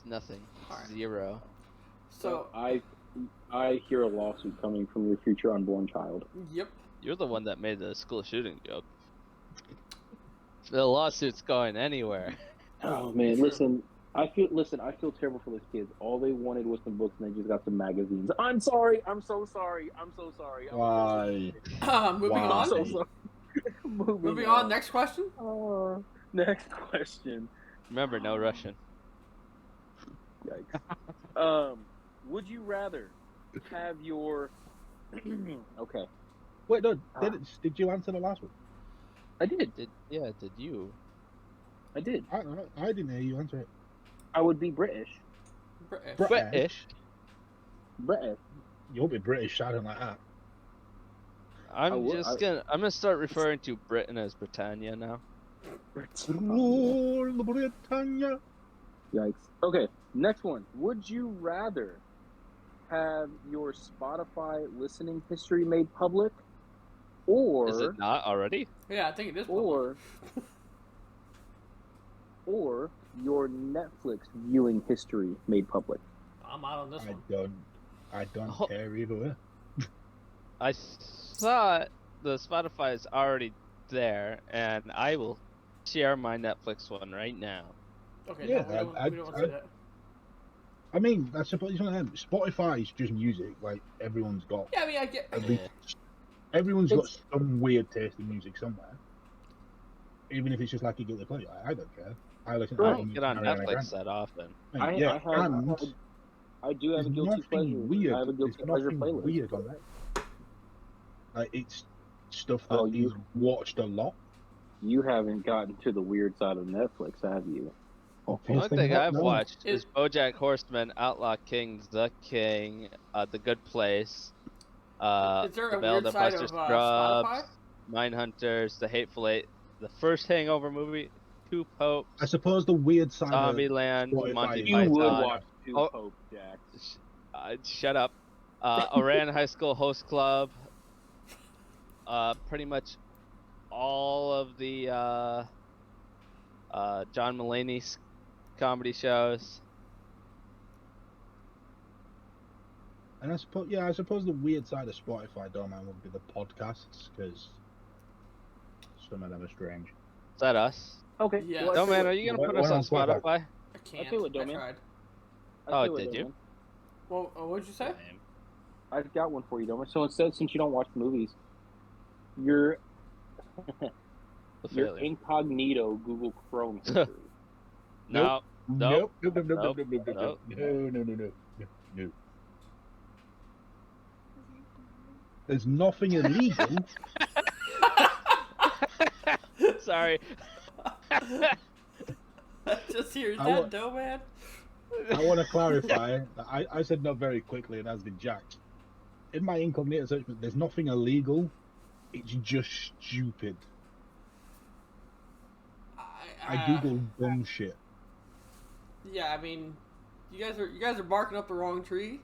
Nothing. Alright. Zero. So, I hear a lawsuit coming from your future unborn child. yep. You're the one that made the school shooting joke. The lawsuit's going anywhere. Oh man, listen. I feel terrible for those kids. All they wanted was some books, and they just got some magazines. I'm sorry. I'm so sorry. I'm so sorry. Why? Moving Wow. on. I'm so sorry. Moving on. Next question. Next question. Remember, no Russian. Yikes. Would you rather have your? Okay, Wait, no. Did you answer the last one? I did. Did you? I did. I didn't hear you answer it. I would be British. British. British. British. You'll be British shouting like that. I'm gonna start referring to Britain as Britannia now. Rule Britannia. Yikes. Okay, next one. Would you rather have your Spotify listening history made public, or Is it not already? Yeah, I think it is. or your Netflix viewing history made public? I'm out on this one. I don't Oh. care either way. I thought the Spotify is already there, and I will share my Netflix one right now. Okay, Yeah, no, we don't want to do that. I mean, I suppose Spotify is just music. Like everyone's got. Yeah, I mean, I get. At least, everyone's got some weird taste in music somewhere. Even if it's just like a guilty pleasure, I don't care. I listen. I to don't get on Netflix that often. I do have a there's guilty pleasure. nothing weird. I have a guilty There's pleasure nothing playlist. weird on that. Like it's stuff that Oh, you've watched a lot. You haven't gotten to the weird side of Netflix, have you? One thing I've No. watched is BoJack Horseman, Outlaw Kings, The King, The Good Place, Is there a The Bell, weird The side Buster of Scrubs, Spotify? Mindhunters, The Hateful Eight, the first Hangover movie, Two Popes, I suppose the weird side of Zombieland, Spotify Monty is- You Python. would watch Two Oh. Pope Jacks. Shut up. Oran High School Host Club. Pretty much all of the John Mulaney's comedy shows. And I suppose the weird side of Spotify, don't mind, would be the podcasts because some of them are strange. Is that us? Okay. Yeah. well, I No, tell man, you are you gonna Why- put us why on on Spotify? Spotify? I can't. tell you what, I Doman. tried. I tell you Oh, what, did you? Doman, Well, what did you say? Lame. I've got one for you, Doman. So instead, since you don't watch movies, your The your failure. incognito Google Chrome history. No. Nope. Nope. No. There's nothing illegal. Sorry. Just hears I that, wa- dough man. I want to clarify. I said no very quickly, and as did Jack. In my incognito search, there's nothing illegal. It's just stupid. I Google dumb shit. Yeah, I mean, you guys are barking up the wrong tree,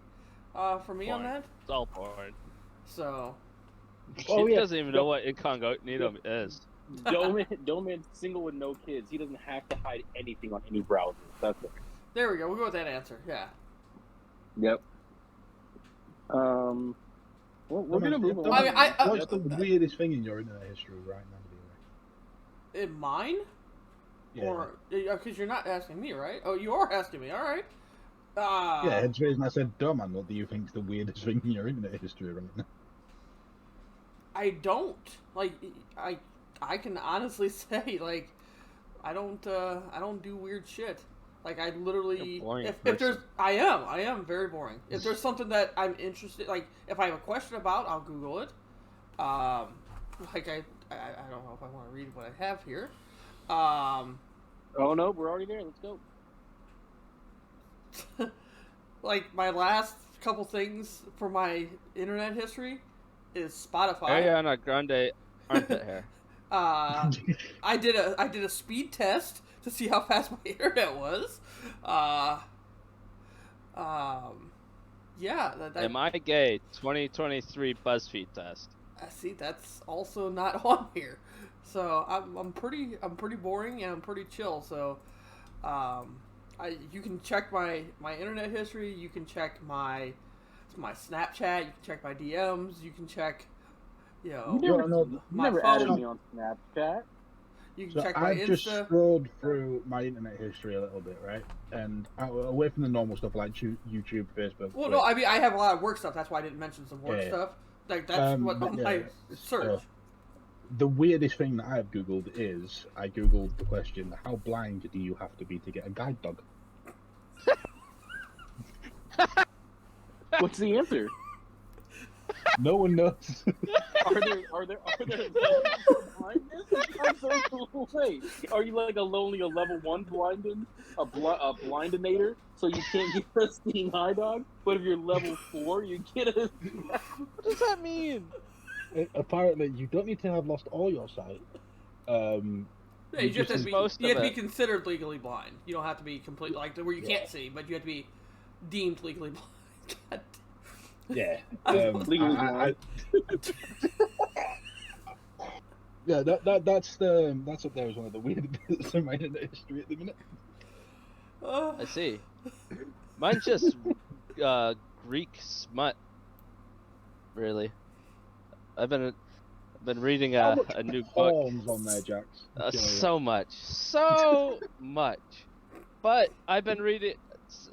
for me on Porn. that. It's all porn. So Oh, He yeah. doesn't even know what incognito is. Doman's single with no kids. He doesn't have to hide anything on any browser. That's it. there we go. We'll go with that answer. Yeah. Yep. Well, we're gonna move on. I mean, What's the weirdest thing in your internet history right now? In mine? Yeah. Or because you're not asking me, right? Oh, you are asking me. All right. Yeah, that's the reason I said, "Dumb man, what do you think's the weirdest thing in your internet history right now?" I don't like. I can honestly say like I don't do weird shit. Like I literally, You're a boring if there's, person. I am very boring. If there's something that I'm interested, like if I have a question about, I'll Google it. Like I don't know if I want to read what I have here. Oh no, we're already there. Let's go. Like my last couple things for my internet history is Spotify. Ariana Grande armpit hair. I did a speed test to see how fast my internet was. Yeah. Am I gay? 2023 BuzzFeed test. See, that's also not on here. So I'm pretty boring and I'm pretty chill. So, you can check my internet history. You can check my Snapchat. You can check my DMs. You can check, You my never phone. added me on Snapchat. You can So check my I've just Insta. scrolled through my internet history a little bit, right? And away from the normal stuff like YouTube, Facebook. Well, no, I mean I have a lot of work stuff. That's why I didn't mention some work Yeah. stuff. Like that's what but on yeah, my search. the weirdest thing that I've googled is I googled the question: how blind do you have to be to get a guide dog? What's the answer? No one knows. Are there blindness? I'm so wait. Are you like a level 1 blinded, a blindinator, so you can't get a seeing eye dog? But if you're level 4, you get a. What does that mean? Apparently, you don't need to have lost all your sight. Yeah, you just have to be, most you have of to be it. considered legally blind. You don't have to be completely like where you can't see, but you have to be deemed legally blind. God. Yeah. Legally blind. Yeah, that's up there as one of the weird bits of my internet history at the minute. I see. Mine's just Greek smut. Really. I've been reading How a much new book. porn's on there, Jax? So much. But I've been reading.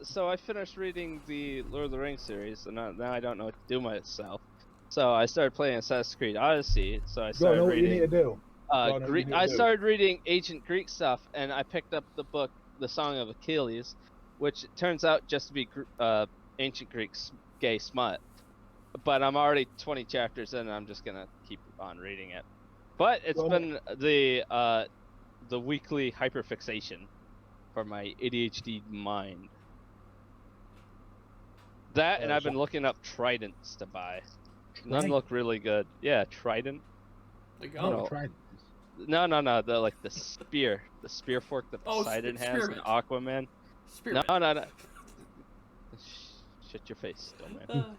So I finished reading the Lord of the Rings series, and now I don't know what to do myself. So I started playing Assassin's Creed Odyssey. So I Go, started know what you need to reading. do. What you need to I do. started reading ancient Greek stuff, and I picked up the book, The Song of Achilles, which turns out just to be ancient Greek gay smut. But I'm already 20 chapters in, and I'm just gonna keep on reading it. But it's been the weekly hyperfixation for my ADHD mind. That, and I've been looking up tridents to buy. None look really good. Yeah, trident. Like, Oh, No. tried. No. The spear fork that Poseidon has in spearmint. Aquaman. Spearmint. No. Shut your face, dumb man.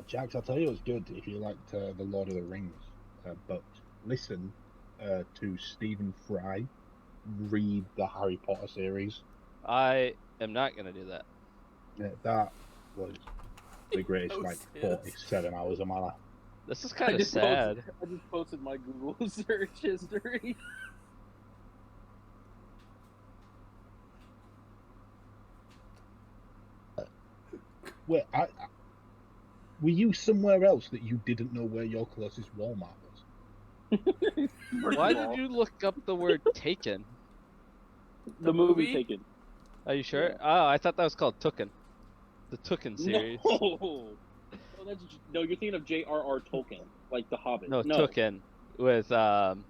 Jax, I'll tell you what's good if you liked the Lord of the Rings, but listen to Stephen Fry read the Harry Potter series. I am not gonna do that. Yeah, that was the greatest knows like this. 47 hours of my life. This is kind of sad. I just posted my Google search history. Wait, were you somewhere else that you didn't know where your closest Walmart was? Why did you look up the word taken? The movie Taken. Are you sure? Yeah. Oh, I thought that was called Tooken. The Tooken series. No. No, you're thinking of J.R.R. Tolkien, like The Hobbit. No, Tooken with Tolkien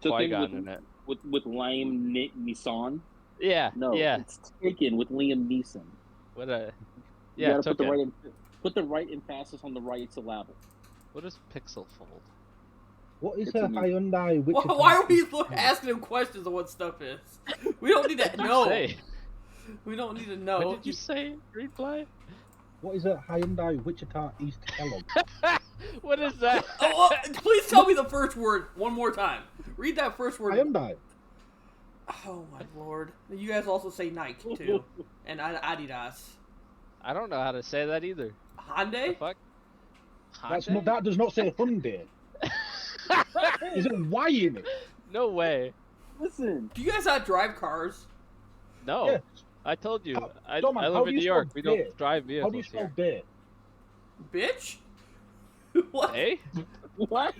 Qui-Gon in it. with Liam Neeson. Yeah. No, Yeah. it's Taken with Liam Neeson. What a. You Yeah, gotta Tooken. put the right emphasis on the right syllable. What is Pixel Fold? What is It's a a new- Hyundai? Why are we asking him questions of what stuff is? We don't need to know. Say? We don't need to What know. did you say, Greenfly? What is a Hyundai Wichita East Kellogg? What is that? Oh, please tell me the first word one more time. Read that first word. Hyundai. Oh my lord! You guys also say Nike too, and Adidas. I don't know how to say that either. The Hyundai. fuck? That's Hyundai? not, that does not say Hyundai. There's a Y in it. No way. Listen, Do you guys not drive cars? No. Yeah. I told you. I Dom, I how live do in you New York. spell We don't date? drive How do you vehicles spell here. date? Bitch. What? Hey? what?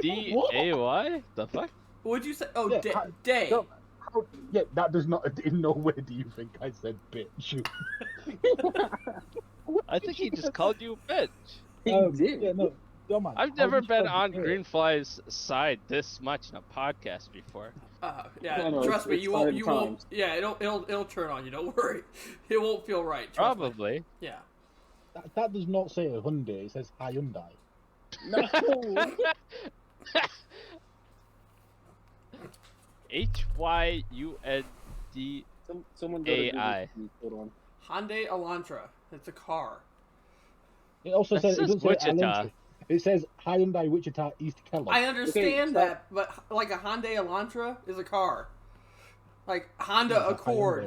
D-A-Y? The fuck? What'd you say? Oh, Yeah, day. hi- Day. no. Yeah, that does not. In no way do you think I said bitch. I think he just called you a bitch. He did. Yeah, no, dumb man. I've How never do you been spell on bitch? Greenfly's side this much in a podcast before. Yeah, I know, trust me, it's you won't. fun You times. won't. Yeah, it'll turn on you. Don't worry. It won't feel right. Trust me. Probably. Yeah. That does not say a Hyundai. It says Hyundai. No. HYUND. Someone go to Google, AI. please. Hold on. Hyundai Elantra. It's a car. It also That says it says doesn't say Wichita. Elantra. It says Hyundai Wichita East Kellogg. I understand stop. that, but like a Hyundai Elantra is a car. Like Honda It's a Accord,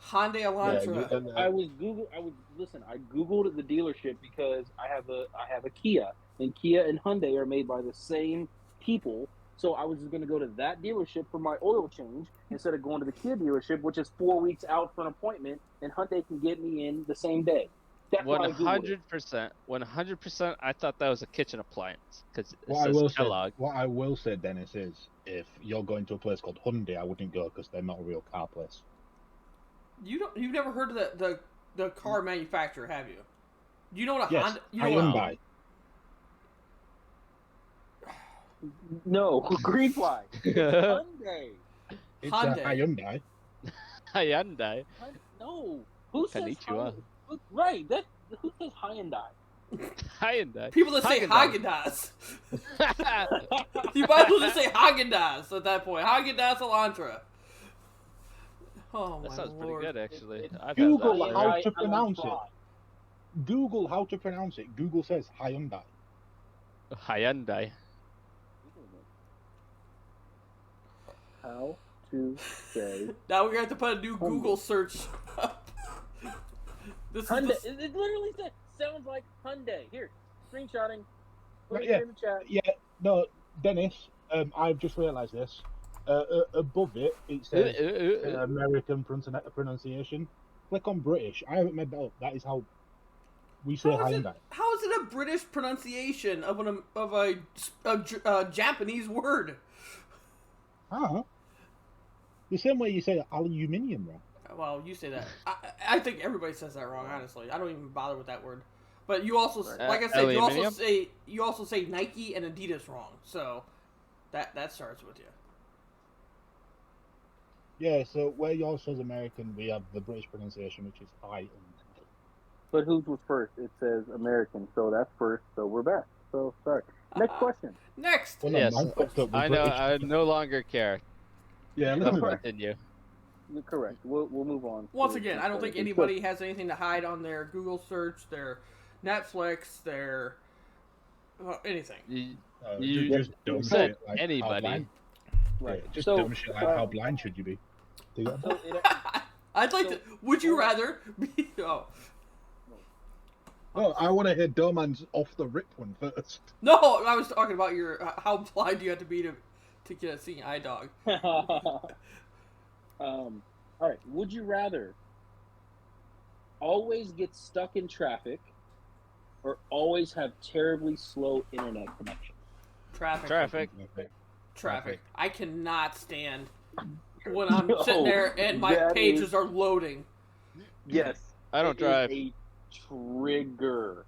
Hyundai Elantra. Hyundai Yeah, Elantra. I Googled the dealership because I have a Kia, and Kia and Hyundai are made by the same people. So I was just going to go to that dealership for my oil change instead of going to the Kia dealership, which is 4 weeks out for an appointment, and Hyundai can get me in the same day. That's why I Googled it. 100%. I thought that was a kitchen appliance because it What I says will say, Kellogg. what I will say, Dennis, is if you're going to a place called Hyundai, I wouldn't go because they're not a real car place. You've never heard of the car manufacturer, have you? You know what a Yes, Honda? You know what a, Hyundai. No, Greenfly. Hyundai. It's Hyundai. a Hyundai. Hyundai. No. Who says Konnichiwa. Hyundai? Right. Who says Hyundai? Hyundai. people that say Haagen-Dazs. Haagen-Dazs. You might as well just say Haagen-Dazs at that point. Haagen-Dazs Elantra. Oh my That sounds lord. pretty good, actually. I've had Google that. how I- to I pronounce won't it. Google how to pronounce it. Google says Hyundai. Hyundai. How to say Now we're gonna have to put a new Google search up. This is Hyundai? the, It literally sounds like Hyundai. Here, screenshotting. Put it Yeah. in the chat. Yeah, no, Dennis. I've just realised this. Above it, it says American pronunciation. Click on British. I haven't made that up. That is how we say Hyundai. how is it a British pronunciation of a Japanese word? Ah, the same way you say aluminium, right? Well, you say that. I think everybody says that wrong. Honestly, I don't even bother with that word. But you also, like I said, Aluminium? you also say Nike and Adidas wrong. So that starts with you. Yeah. So where yours says American, we have the British pronunciation, which is Hyundai. But whose was first? It says American, so that's first. So we're back. So sorry. Next question. Next. Well, no, Yes, mine popped up with I know. British. I no longer care. Yeah, listen to that. Continue. You're correct. We'll move on. Once to- again, to I don't think question. anybody has anything to hide on their Google search, their Netflix, their anything. You just dumb said shit like anybody. how blind- Right. Yeah, just So, dumb shit like how blind should you be? Do you get So that? it, I'd like to. Would you rather be? Oh No, I want to hear Doman's off the rip one first. no! I was talking about your how blind you have to be to get a seeing eye dog. all right. Would you rather always get stuck in traffic or always have terribly slow internet connection? Traffic. Traffic. I cannot stand when I'm Yo, sitting there and my that pages is- are loading. Yes. I don't It is drive. a trigger.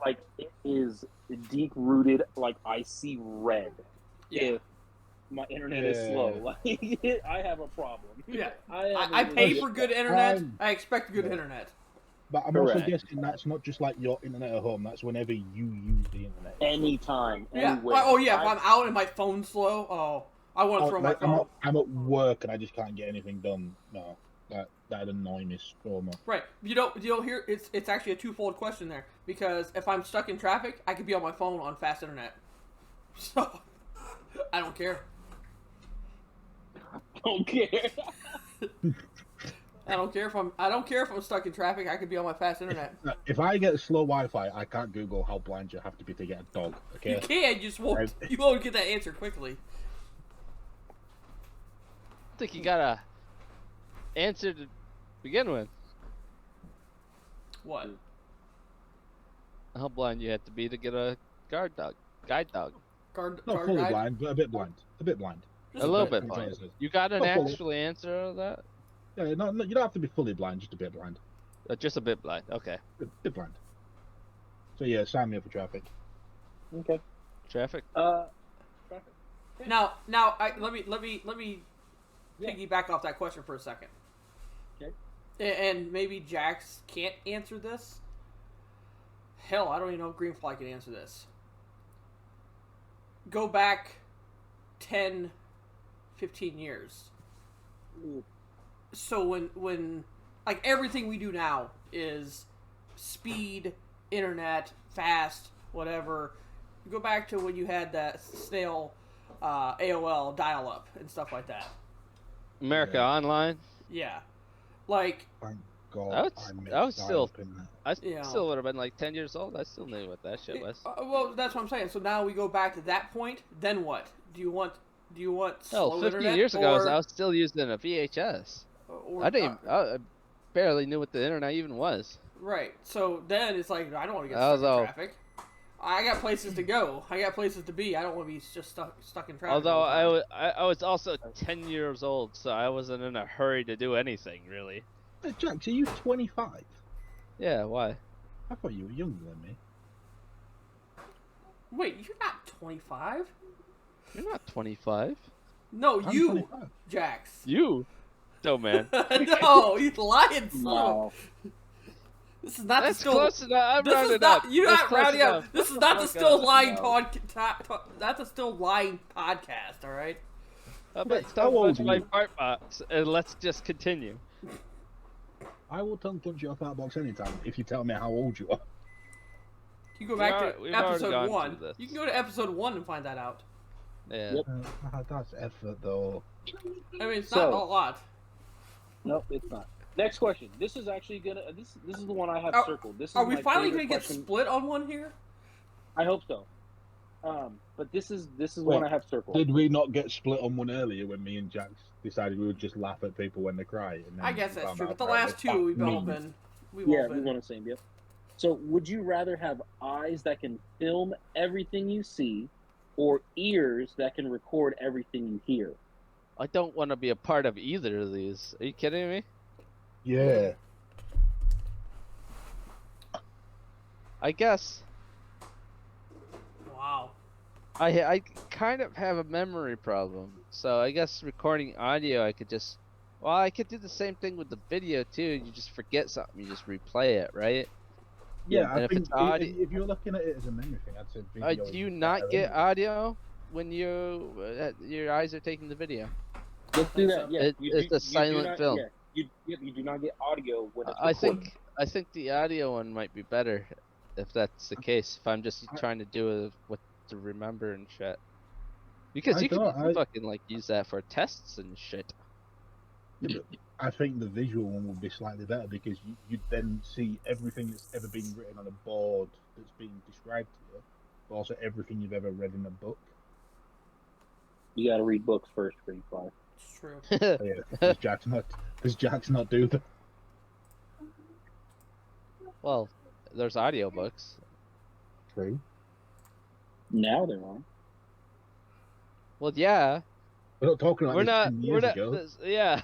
Like it is deep rooted. Like I see red. Yeah. If my internet is slow, like I have a problem. Yeah. have I a pay legit for good problem. internet. Fine. I expect good Yeah. internet. But I'm also Correct. guessing that's not just like your internet at home. That's whenever you use the internet. Anytime, Yeah. anywhere. Oh yeah. If I- I'm out and my phone's slow, oh, I want to throw my Like, phone. I'm at work and I just can't get anything done. No, that'd annoy me so much. Right. You don't hear it's actually a twofold question there because if I'm stuck in traffic, I could be on my phone on fast internet. So I don't care. don't care. I don't care if I'm stuck in traffic. I could be on my fast internet. If I get slow Wi-Fi, I can't Google how blind you have to be to get a dog. You Okay. can, you just won't. You won't get that answer quickly. I think you gotta answer to begin with. What? How blind you have to be to get a guide dog. Guard Not guard fully guide? blind, but a bit blind. A bit blind. Just A little bit. bit blind. Enjoy it. You got an Not fully. actual answer of that? Yeah, no, you don't have to be fully blind, just a bit blind. Just a bit blind. Okay. Bit blind. So yeah, sign me up for traffic. Okay. Traffic. Traffic. Now, let me Yeah. piggyback off that question for a second. Okay. And maybe Jax can't answer this. Hell, I don't even know if Greenfly can answer this. Go back 10, 15 years. Ooh. So when like everything we do now is speed, internet, fast, whatever. You go back to when you had that snail AOL dial-up and stuff like that. America Yeah. Online. Yeah. Like, Thank God. I was still- dial-up in that. I Yeah. still would have been like 10 years old. I still knew what that shit was. well, that's what I'm saying. So now we go back to that point. Then what? Do you want Hell, slow 15 internet years ago, or, I was still using a VHS. or I didn't. I barely knew what the internet even was. right. So then it's like I don't want to get I stuck was all- in traffic. I got places to go. I got places to be. I don't want to be just stuck in traffic. Although all the time. I was also 10 years old, so I wasn't in a hurry to do anything really. Hey, Jax, are you 25? Yeah, why? I thought you were younger than me. Wait, you're not 25? You're not 25. No, I'm you, 25. Jax. You, no man. No, he's lying, son. Wow. This is not That's the still. close enough. I'm This is rounding not. up. You're That's not close rounding enough. up. This is not the Okay. still lying No. That's a still lying podcast. All right. How Wait, about stop how old punching are my you? fart box and let's just continue. I will tongue punch your fat box anytime if you tell me how old you are. You go back to we've already episode gone 1. through this. You can go to episode 1 and find that out. Yeah. Yep. That's effort, though. I mean, it's So- not a lot. Nope, it's not. Next question. This is actually gonna. This is the one I have Are- circled. This is Are we my finally favorite gonna get question. split on one here? I hope so. But this is the Wait, one I have circled. Did we not get split on one earlier when me and Jax decided we would just laugh at people when they cry? And then I guess we that's found true. out But the apparently last two we've that's all me. been. We've Yeah, all we been. want the same. Yep. So, would you rather have eyes that can film everything you see, or ears that can record everything you hear? I don't want to be a part of either of these. Are you kidding me? Yeah. I guess Wow. I kind of have a memory problem. So I guess recording audio, I could just. Well, I could do the same thing with the video too. You just forget something, you just replay it, right? Yeah, and I if think it's audio- if you're looking at it as a memory thing, I'd say video. Do you is not better, get isn't it? audio when your eyes are taking the video? Let's do that. so. Yeah, It's a silent film. Yeah, you do not get audio when it's I recorded. think the audio one might be better, if that's the case. If I'm just I- trying to do what to remember and shit, because I you can don't- fucking like use that for tests and shit. Yeah, but I think the visual one would be slightly better because you'd then see everything that's ever been written on a board that's being described to you, but also everything you've ever read in a book. You got to read books first, Green Fly. It's true. So yeah, does Jax not do that? Well, there's audiobooks. True. Now they're on. Well, yeah, We're not talking like we're this not. 10 We're years not. ago. Yeah,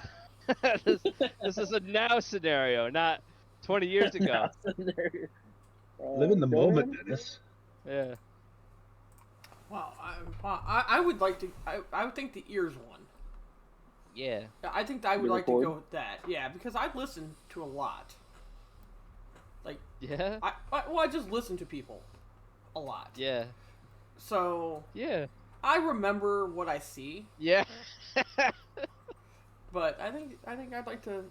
this is a now scenario, not 20 years ago. Live in the go moment, ahead. Dennis. Yeah. Wow. I would like to. I would think the ears one. Yeah. Yeah, I think I would The like to record? go with that. Yeah, because I listen to a lot. Yeah. I just listen to people a lot. Yeah. So Yeah. I remember what I see, Yeah. but I think I'd like the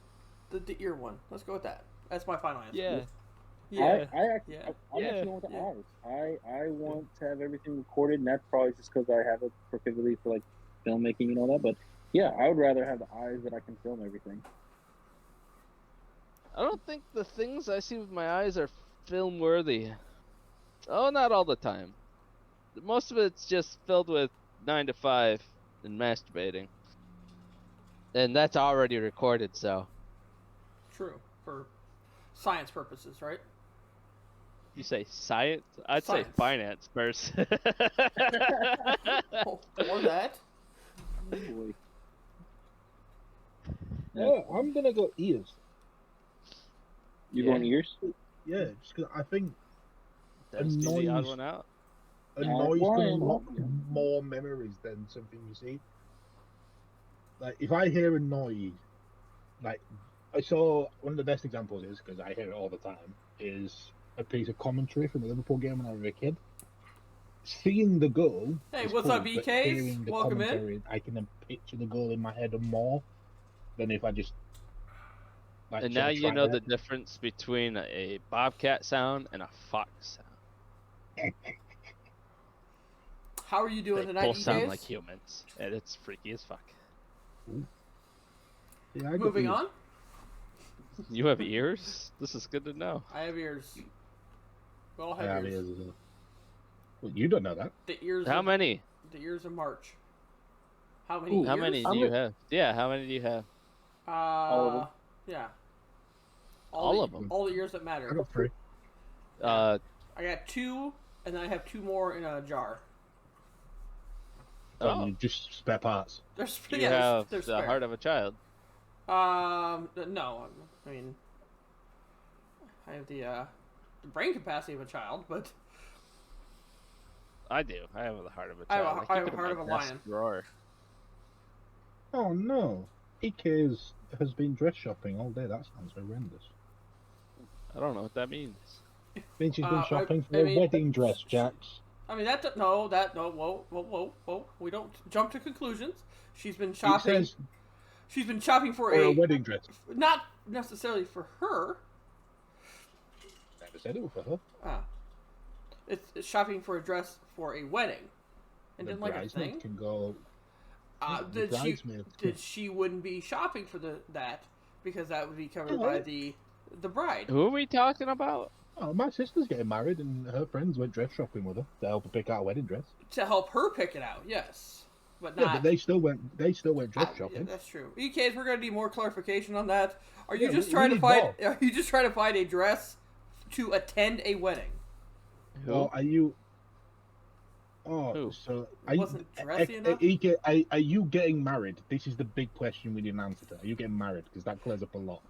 ear one. Let's go with that. That's my final answer. Yeah. Yeah. I actually, Yeah. I'm Yeah. actually going with the Yeah. eyes. I want to have everything recorded, and that's probably just because I have a proclivity for like filmmaking and all that. But yeah, I would rather have the eyes that I can film everything. I don't think the things I see with my eyes are film worthy. Oh, not all the time. Most of it's just filled with 9 to 5 and masturbating. And that's already recorded, so. True. For science purposes, right? You say science? I'd say Science. finance first. Or that. I'm gonna go ears. You Yeah. going ears? Yeah, just 'cause I think That's the odd noise. one out. a Yeah, noise why can not? unlock more memories than something you see. Like if I hear a noise, like I saw one of the best examples is because I hear it all the time is a piece of commentary from the Liverpool game when I was a kid. Seeing the goal. Hey, is what's cool, up, but BKs? hearing the Welcome in. commentary, I can then picture the goal in my head more than if I just. Like, And sort now of you try know it. the difference between a bobcat sound and a fox sound. How are you doing They tonight, both sound EKs? like humans, and it's freaky as fuck. Yeah, I got Moving ears. on. You have ears? This is good to know. I have ears. We all I have have ears. ears as well. Well, you don't know that. The ears. How of, many? The ears of March. How many? Ooh, ears? How many do you have? Yeah, how many do you have? All of them? Yeah. All the, of them? All the ears that I matter. got 3. Uh, I got 2, and then I have 2 more in a jar. So oh, you just spare parts. There's you yeah, have there's the spare. heart of a child. No. I mean, I have the brain capacity of a child, but I do. I have the heart of a I have child. a- keep I have it a in heart my of a desk lion. drawer. Oh no. EK's has been dress shopping all day. That sounds horrendous. I don't know what that means. Means she's been I shopping for I a mean- wedding dress, Jax. I mean no. Whoa. We don't jump to conclusions. She's been It shopping. says She's been shopping for for a wedding dress. not necessarily for her. Never said it was for her. It's shopping for a dress for a wedding, and The then like a bridesmaid thing. can go. The That bridesmaid. she wouldn't be shopping for that because that would be covered Yeah. by the bride. Who are we talking about? Oh, my sister's getting married, and her friends went dress shopping with her to help her pick out a wedding dress. To help her pick it out, yes, but Yeah, not. but they still went. They still went dress Yeah, shopping. that's true. EKs, we're gonna need more clarification on that. Are you Yeah, just we trying to need find? more. Are you just trying to find a dress to attend a wedding? Who? Or are you? Oh, Who? so Wasn't dressy enough? EK, are you getting married? This is the big question we didn't answer to. Are you getting married? Because that clears up a lot.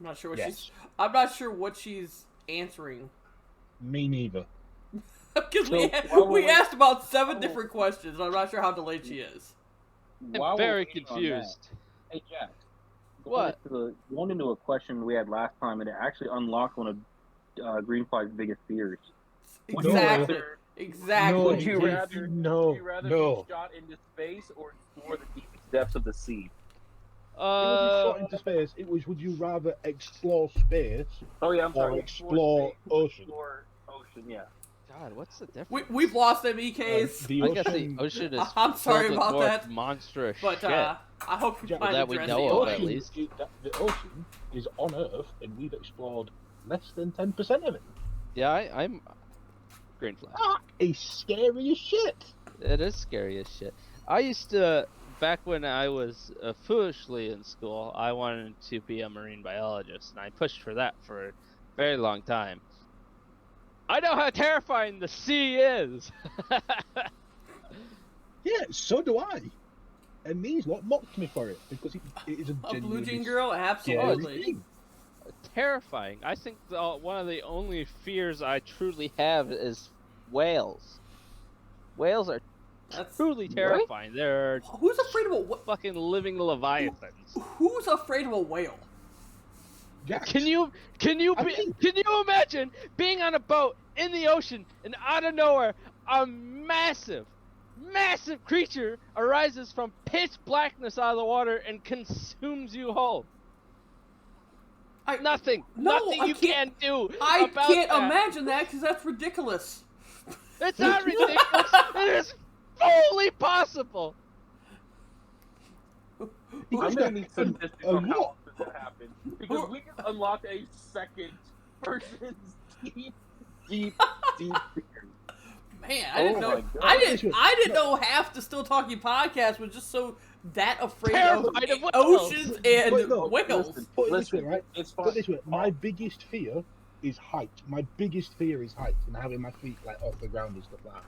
I'm not sure what Yes. she's. I'm not sure what she's answering. Me neither. Because So, while we we're- asked about 7 while- different questions. I'm not sure how delayed she is. I'm While we're very waiting on confused. that, hey, Jack. What? Going into a question we had last time, and it actually unlocked one of Green Fly's biggest fears. Would you Exactly. rather- Exactly. No, Would you please. rather? No, Would you rather no. be shot into space or explore the deepest depths of the sea? It wasn't shot Uh, into space. It was. Would you rather explore space? Oh yeah, I'm Or sorry. explore space, ocean. Explore ocean, yeah. God, what's the difference? We've lost them, EKs. The I guess the ocean. ocean is I'm sorry filled with about more that, monstrous but shit. I hope you Yeah, find that a we dress know that you of, like. at least. The ocean is on Earth, and we've explored less than 10% of it. Yeah, I'm green flag. That is scary as shit. It is scary as shit. I used to, back when I was foolishly in school, I wanted to be a marine biologist, and I pushed for that for a very long time. I know how terrifying the sea is. Yeah, so do I. And these lot mocked me for it because it is a A blue genuinely jean girl, scary absolutely. thing. Terrifying. I think one of the only fears I truly have is whales. Whales are That's truly terrifying. They're who's afraid of a fucking living leviathans. who's afraid of a whale? Jax, Can you I think- can you imagine being on a boat in the ocean and out of nowhere a massive creature arises from pitch blackness out of the water and consumes you whole? Nothing I you can do I about can't that. imagine that because that's ridiculous. It's not ridiculous. It is fully possible. You I'm just gonna got need statistics a on how lot. often that happens because we can unlock a second person's deep fear. Man, I didn't Oh know. my God. I didn't know half the Still Talking podcast was just so that afraid Terrified of of whales. oceans and Wait, no, whales. listen. Put it this way, Listen, right? It's Put fine. it this way, my biggest fear is height. My biggest fear is height and having my feet like off the ground and stuff like that.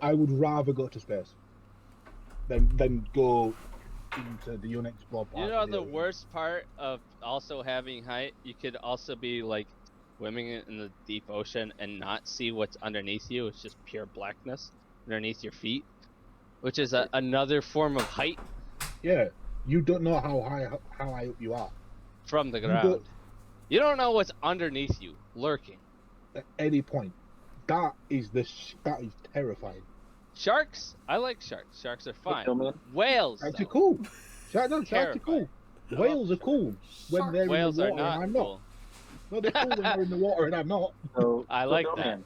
I would rather go to space. then go into the unexplored part. You know of the ocean. worst part of also having height? You could also be like swimming in the deep ocean and not see what's underneath you. It's just pure blackness underneath your feet, which is another form of height Yeah, you don't know how high up you are from the You ground. don't- You don't know what's underneath you, lurking. at any point. That is terrifying. Sharks? I like sharks. Sharks are fine. Yo, man. Whales, Sharks though. are cool. Sharks are cool. Terrifying. Whales are cool when Shark- they're Whales in are the water and not I'm cool. not. No, they're cool when they're in the water and I'm not. So, I like Yo, that. Man.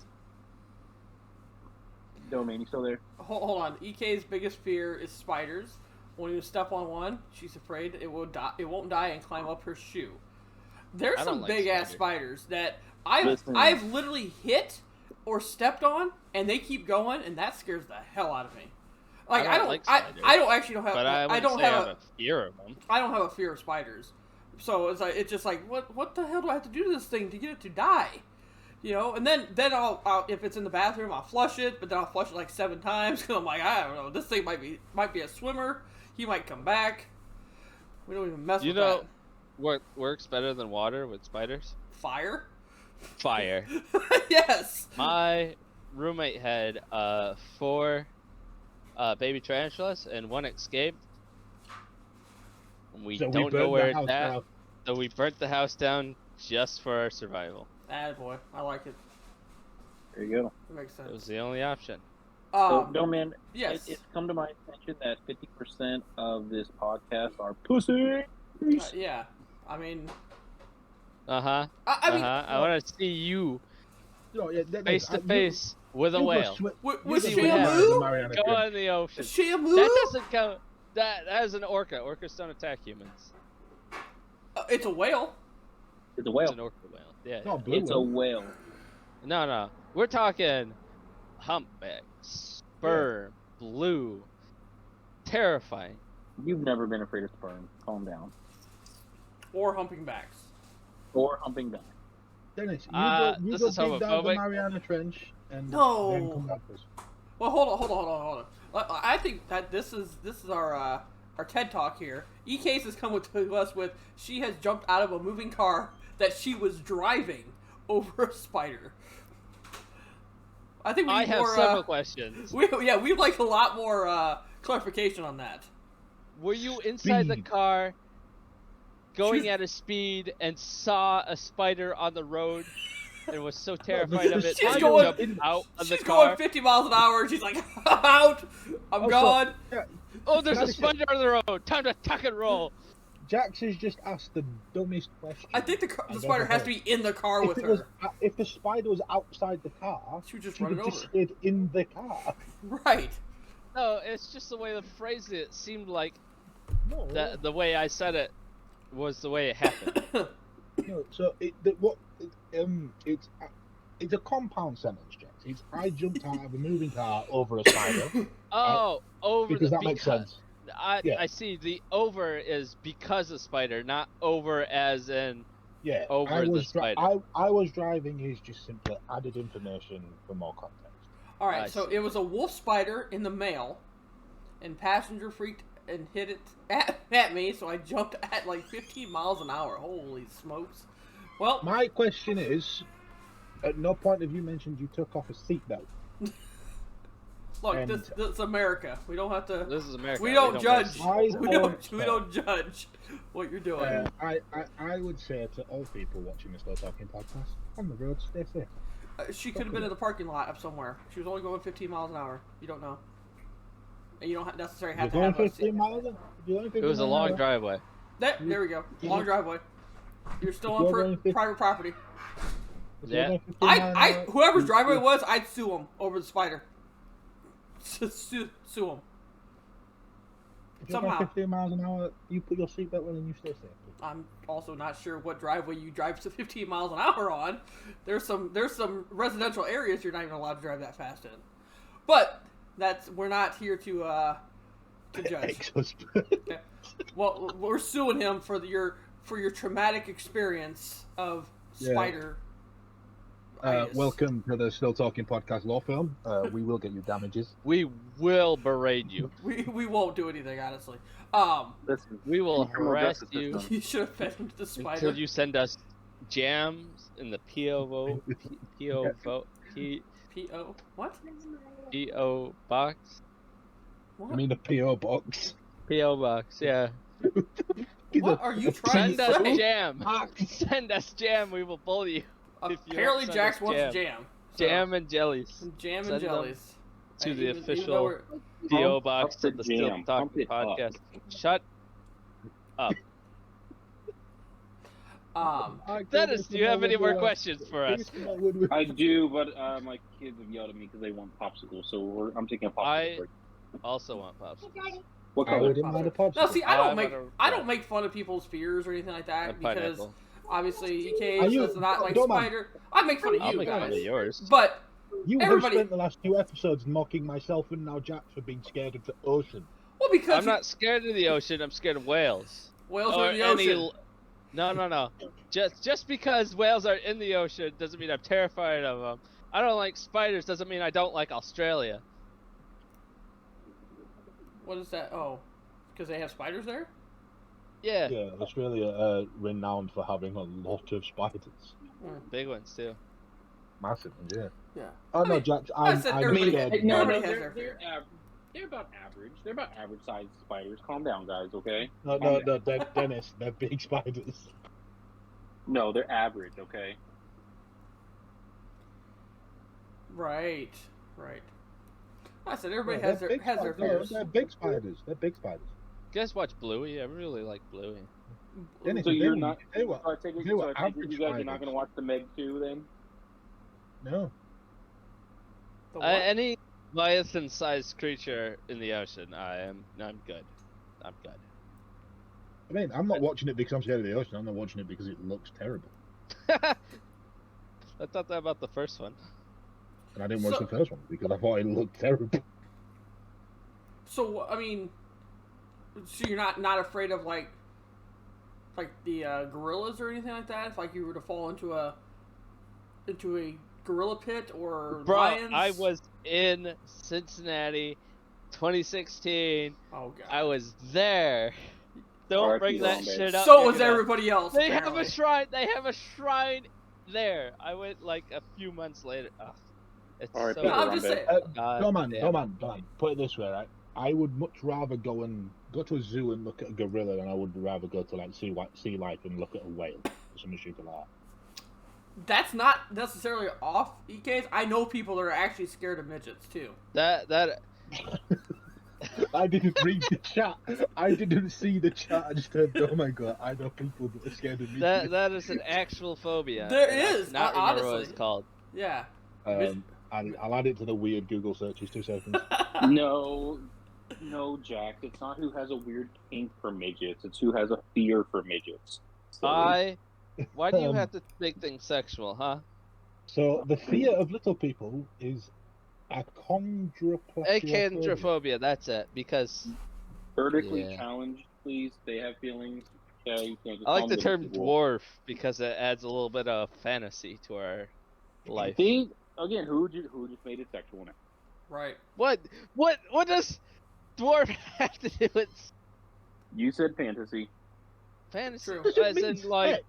Domain, you still there? Hold on. EK's biggest fear is spiders. When you step on one, she's afraid it will die. It won't die and climb up her shoe. There's I don't some like big ass spiders. spiders that I've literally hit or stepped on, and they keep going, and that scares the hell out of me. Like I don't like I spiders, don't actually don't have. But I I wouldn't don't say I have have a fear of them. I don't have a fear of spiders. So it's just like what the hell do I have to do to this thing to get it to die? You know, and then I'll if it's in the bathroom, I'll flush it, but then I'll flush it like 7 times because I'm like, I don't know, this thing might be a swimmer. He might come back. We don't even mess You with know what works better than water with spiders? that. Fire. Fire. Yes. My roommate had 4 baby tarantulas and 1 escaped. We So we don't know burned where the it's house at, down. so we burnt the house down just for our survival. Attaboy. I like it. There you go. It makes sense. It was the only option. So, Domain, yes. it's come to my attention that 50% of this podcast are pussy. Yeah. I mean, Uh-huh. I mean, I want to see you No, yeah, face to face with a whale. with see what Shamu? Go in the ocean. Shamu? That doesn't count. That is an orca. Orcas don't attack humans. It's a whale. It's a It's whale. an orca whale. Yeah. No, yeah. blue It's a whale. whale. No. We're talking humpback, sperm, blue. Terrifying. You've never been afraid of sperm. Calm down. Or humping backs. Or humping back. Dennis, you this go is dig down the homophobic. Mariana Trench and No. then come back to us. Well, hold on. I think that this is our TED talk here. E-Case has come to us with she has jumped out of a moving car that she was driving over a spider. I think we I need have more. several questions. We'd like a lot more clarification on that. Were you inside the Speed. car, going She's- at a speed, and saw a spider on the road, and was so terrified of it She's that you going- jumped out of the She's car? going 50 miles an hour and she's like, I'm out. I'm Also, gone. Oh, there's a Can I just- spider on the road. Time to tuck and roll. Jax has just asked the dumbest question. I think the I've spider ever has to heard. be in the car If with it was, her. if the spider was outside the car, She would just she run would it just over. stayed in the car. Right. No, it's just the way the phrase it seemed like No, that the way I said it was the way it happened. no. So it's a compound sentence, Jax. It's I jumped out of a moving car over a spider Oh, over because the that makes because. sense. Yeah. I see. The over is because of spider, not over as in. Yeah, Over I the was spider. I was driving. He's just simply added information for more context. All right, I so see. it was a wolf spider in the mail, and passenger freaked and hit it at me, so I jumped at like 15 miles an hour. Holy smokes! Well, My question is, at no point have you mentioned you took off a seatbelt. look, and- this is America. We don't have to. This is America. We don't wear judge. seatbelts. We don't judge what you're doing. I would say to all people watching the Slow Talking podcast, on the road, stay safe. She could have been in the parking lot of somewhere. She was only going 15 miles an hour. You don't know. And you don't necessarily have You're to going have a 15 miles. You're going 15 It was a miles long an hour. driveway. There we go. Long driveway. You're still on You're going 50 private property. If you're Yeah. going 15 miles an hour, Whoever's driveway was, I'd sue him over the spider. sue him. If you're somehow. going 15 miles an hour, you put your seatbelt on and you stay safe. I'm also not sure what driveway you drive to 15 miles an hour on. There's some residential areas you're not even allowed to drive that fast in. But we're not here to judge. Ex-husband. Well, we're suing him for your traumatic experience of Yeah. spider Yes. Welcome to the Still Talking Podcast law firm. We will get you damages. We will berate you. We won't do anything, honestly. Listen, We will criminal harass justice you system. You should have fed him to the spider. until you send us jams in the P.O. What? PO box. What? I mean, the PO box. PO box, yeah. What are you trying Send to us say? jam. Send us jam. We will bully you. if you don't Apparently, send Jax us wants jam. jam. Jam and jellies. Jam and Send them jellies. to the Even though official we're- PO Up box the of the Still jam. Talking Pump it up. podcast. Shut up. Dennis, do you have any more questions for us? I do, but my kids have yelled at me because they want popsicle, so I'm taking a popsicle break. Also want popsicles. What I color? wouldn't mind a pop. No, see, I I'm don't make gonna- I don't make fun of people's fears or anything like that A because pineapple. obviously Are EK you- does not like don't mind. spider. I make fun of I'll you make fun guys, of yours. but You Everybody- have spent the last 2 episodes mocking myself and now Jax for being scared of the ocean. well, because I'm not scared of the ocean. I'm scared of whales. whales Or are in the any ocean. No. Just because whales are in the ocean doesn't mean I'm terrified of them. I don't like spiders doesn't mean I don't like Australia. What is that? Oh, because they have spiders there. Yeah, Yeah, Australia renowned for having a lot of spiders. big ones too. Massive ones, yeah. Yeah. Oh I no, mean, Jax, I said I'm everybody- scared. Hey, No, Everybody no, has they're, their they're about average. They're about average sized spiders. Calm down, guys. Okay. No, Dennis, they're big spiders. No, they're average. Okay. Right. I said everybody No, has they're their big fears. spiders. No, they're big spiders. They're big spiders. You guys watch Bluey? I really like Bluey. Dennis, So they you're were- not. They were, So I take it. they were So I take it average you guys are not spiders. going to watch the Meg 2 then? No. The what? Any leviathan-sized creature in the ocean, I'm good. I'm good. I mean, I'm not watching it because I'm scared of the ocean. I'm not watching it because it looks terrible. I thought that about the first one. And I didn't watch So- the first one because I thought it looked terrible. So I mean, so you're not afraid of like the gorillas or anything like that? If like you were to fall into a gorilla pit or Bro, lions? I was in Cincinnati, 2016. Oh god. I was there. Don't R.I.P. bring that Harambe. shit up. So You're was gonna- everybody else. They have apparently. a shrine. They have a shrine there. I went like a few months later. Ugh, it's R.I.P. so. No, I'm just Harambe. saying. God No man, damn. no man, no man. Put it this way, right? I would much rather go to a zoo and look at a gorilla than I would rather go to like sea life and look at a whale or something stupid like that. That's not necessarily off EKs. I know people that are actually scared of midgets too. That I didn't read the chat. I didn't see the chat. I just heard, oh my god, I know people that are scared of me. that is an actual phobia. There and I is, cannot remember what honestly. it's called. Yeah. I'll add it to the weird Google searches. 2 seconds. No, Jack. It's not who has a weird kink for midgets. It's who has a fear for midgets. So, Why do you Um, have to make things sexual, huh? So the fear of little people is achondroplasia. Acandrophobia, that's it. Because vertically Yeah. challenged, please. They have feelings. Yeah, you can't just I like call the them term little dwarf because it adds a little bit of fantasy to our life. See, again, who just made it sexual now? Right. What does dwarf have to do with You said fantasy. fantasy? True. As in, like,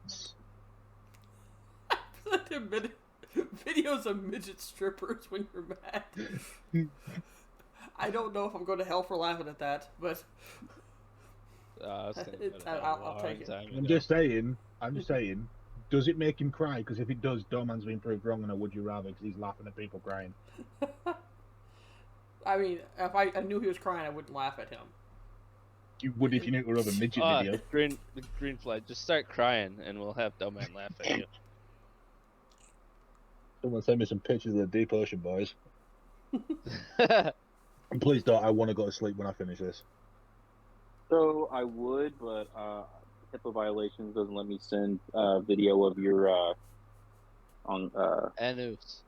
Videos of midget strippers when you're mad. I don't know if I'm going to hell for laughing at that, but I was thinking It's- about it I'll a long take it. time I'm ago. just saying. Does it make him cry? Because if it does, Doman's been proved wrong on a Would You Rather because he's laughing at people crying. I mean, if I knew he was crying, I wouldn't laugh at him. You would if you knew it were a midget video. Green flag. Just start crying, and we'll have Doman laugh at you. Someone send me some pictures of the deep ocean, boys. And please don't. I want to go to sleep when I finish this. So I would, but HIPAA violations doesn't let me send video of your on. Anus.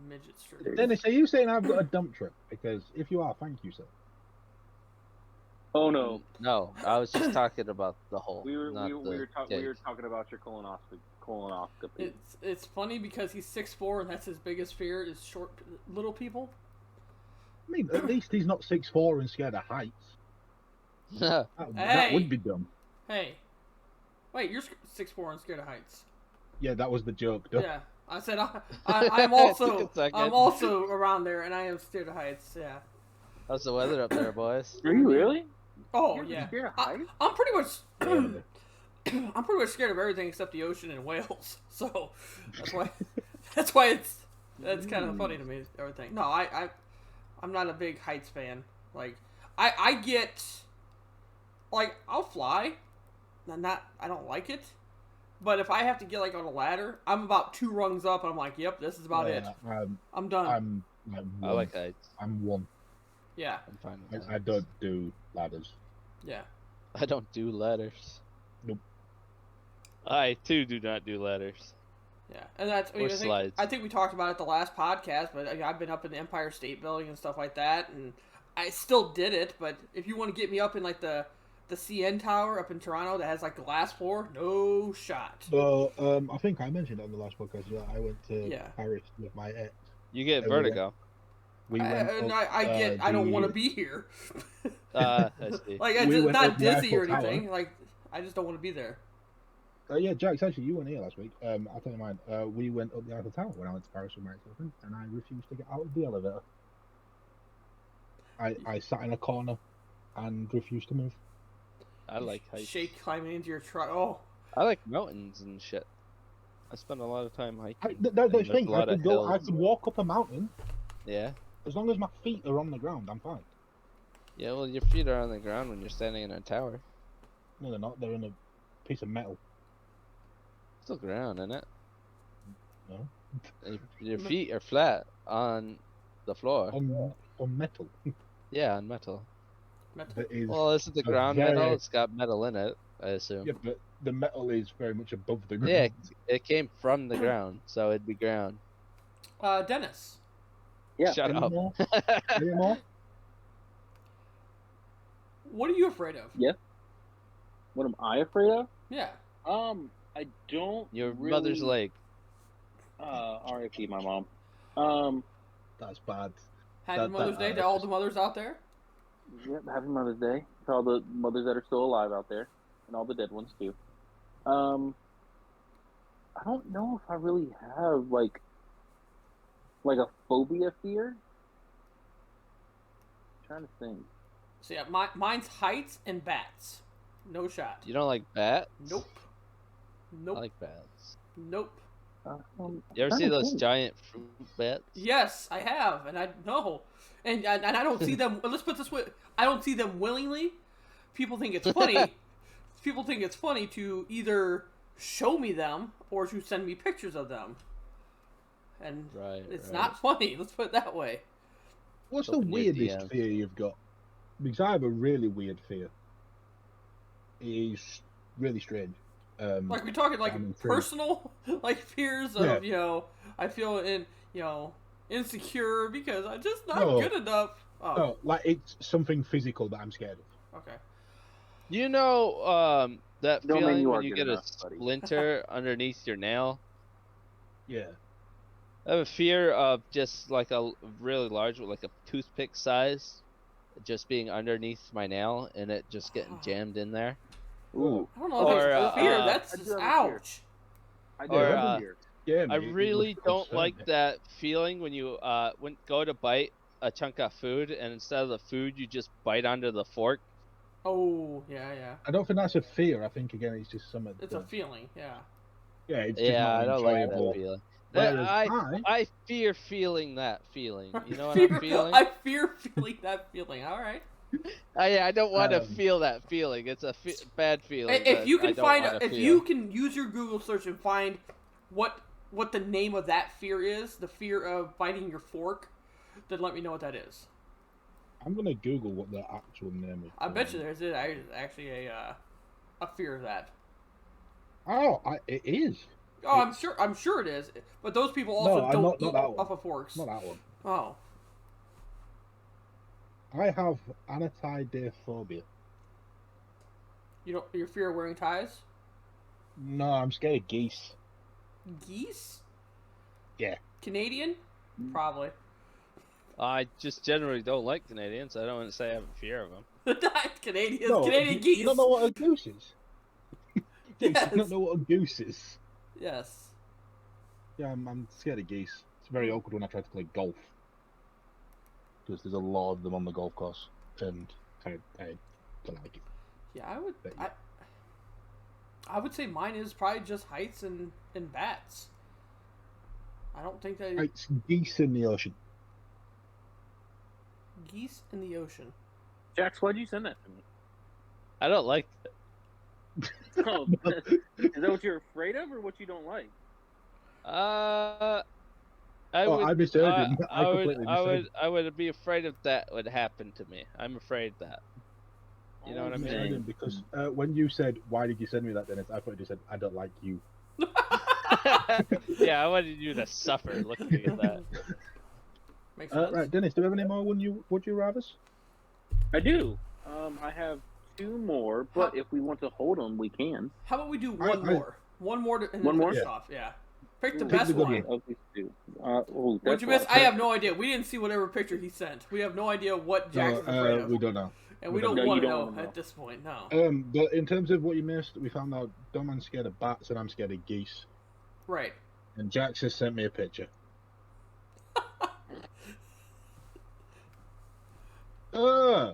Midget strippers. Dennis, are you saying I've got a dump truck? Because if you are, thank you, sir. Oh no, No, I was just talking about the hole. we were not we, we the were we gate. were talking about your colonoscopy. It's funny because he's 6'4" and that's his biggest fear is short little people. I mean, at least he's not 6'4" and scared of heights. That Hey! would be dumb. Hey, wait, you're 6'4" and scared of heights. Yeah, that was the joke. Though. Yeah, I said I'm also Took a second. I'm also around there and I am scared of heights. Yeah. How's the weather up there, boys? Are you really? Oh You're yeah. scared of I, heights? I'm pretty much. Yeah. I'm pretty much scared of everything except the ocean and whales. So that's why that's kind of funny to me. Everything. No, I'm not a big heights fan. Like I get like I'll fly. I don't like it. But if I have to get like on a ladder, I'm about 2 rungs up and I'm like, yep, this is about it. I'm done. I'm like I one. like heights. I'm one. Yeah. I'm fine with I heights. don't do ladders. Yeah. I don't do ladders. Nope. I too do not do ladders. Yeah, and that's Or slides. I think we talked about it the last podcast, but I've been up in the Empire State Building and stuff like that, and I still did it. But if you want to get me up in like the CN Tower up in Toronto that has like glass floor, no shot. So I think I mentioned on the last podcast that I went to Yeah. Paris with my ex. You get Everywhere. vertigo. We I went up, I don't the- want to be here. I see. Like it's We went not up the dizzy or Eiffel Tower. anything. Like I just don't want to be there. Yeah, Jax, actually, you weren't here last week. I'll tell you mine. We went up the Eiffel Tower when I went to Paris with my ex-girlfriend, and I refused to get out of the elevator. I sat in a corner and refused to move. I like heights. Shake climbing into your truck. Oh, I like mountains and shit. I spend a lot of time hiking. That's the There's thing. a lot I of could hills. I could walk up a mountain Yeah. as long as my feet are on the ground. I'm fine. Yeah, well, your feet are on the ground when you're standing in a tower. No, they're not. They're in a piece of metal. Still ground, isn't it? No, Your feet are flat on the floor. on metal. Yeah, on metal. metal. That is, Well, isn't the a ground very- metal? It's got metal in it, I assume. yeah, but the metal is very much above the ground. Yeah, it came from the ground, so it'd be ground. Dennis. Yeah. Shut Any up. more? Any more? What are you afraid of? What am I afraid of? Yeah. I don't. Your really, mother's leg. R.I.P. my mom. That's bad. Happy That- Mother's Day to all the mothers out there. Yep, happy Mother's Day to all the mothers that are still alive out there, and all the dead ones too. I don't know if I really have like a phobia fear. I'm trying to think. So yeah, mine's heights and bats. No shot. You don't like bats? Nope. Nope. I like bats. Nope. You ever I'm see trying to those think. giant fruit bats? Yes, I have, and I know, and I don't see them. Let's put this way: I don't see them willingly. People think it's funny. People think it's funny to either show me them or to send me pictures of them, and Right. it's right. not funny. Let's put it that way. What's the Open your weirdest DMs. fear you've got? Because I have a really weird fear. It is really strange. Like we're talking like I'm intrigued. personal, like fears of Yeah. I feel insecure because I'm just not No. good enough. Oh, No, like it's something physical that I'm scared of. okay. You know that No, man, feeling you are when you good get enough, a buddy. splinter underneath your nail? Yeah. I have a fear of just like a really large, like a toothpick size, just being underneath my nail and it just getting jammed in there. Ooh, I don't know if Or, that's a fear. That's I do just have a fear. ouch. I Or, have uh, a fear. Yeah. I mate, it really would don't concern like me. that feeling when you go to bite a chunk of food and instead of the food you just bite onto the fork. Oh yeah, yeah. I don't think that's a fear. I think again it's just something. It's a feeling. Yeah. yeah. It's just Yeah, not I don't like enjoyable. that feeling. That- Whereas I fear feeling that feeling. You know what Fear- I'm feeling? I fear feeling that feeling. All right. I don't want to Um, feel that feeling. It's a bad feeling. If that you I can don't find, wanna if feel. you can use your Google search and find what the name of that fear is, the fear of biting your fork, then let me know what that is. I'm gonna Google what the actual name is. I bet you there's actually a fear of that. Oh, it is. Oh, I'm sure it is. But those people also No, don't not eat that one. off of forks. Not that one. Oh, I have anatidaephobia. Your fear of wearing ties? No, I'm scared of geese. Geese? Yeah. Canadian? Probably. I just generally don't like Canadians. I don't want to say I have a fear of them. Canadians. No, Canadian you, geese. You don't know what a goose is? Yes. You don't know what a goose is? Yes. Yeah, I'm scared of geese. It's very awkward when I try to play golf. Because there's a lot of them on the golf course. And I don't like it. Yeah, I would. But yeah. I would say mine is probably just heights and bats. I don't think that It's geese in the ocean. geese in the ocean. Jax, why'd you send that to me? I don't like it. Oh, is that what you're afraid of, or what you don't like? I I misheard him. I completely misheard. I would be afraid if that would happen to me. I'm afraid that. You know what I I mean? misheard him because when you said, "Why did you send me that, Dennis?" I thought you said, "I don't like you." Yeah, I wanted you to suffer looking at that. Makes sense. Right, Dennis, do you have any more would you rathers? I do. I have 2 more, but if we want to hold them, we can. How about we do I- one more? One more and One then more? finish off. Yeah. Pick the Ooh, best the good one. one. Okay, do. What'd That's you miss? a lot. I have no idea. We didn't see whatever picture he sent. We have no idea what Jackson's afraid of. We don't know. And we we don't don't- No, want you to don't know wanna know. at this point, no. But in terms of what you missed, we found out Doman's scared of bats and I'm scared of geese. Right. And Jax has sent me a picture. Uh,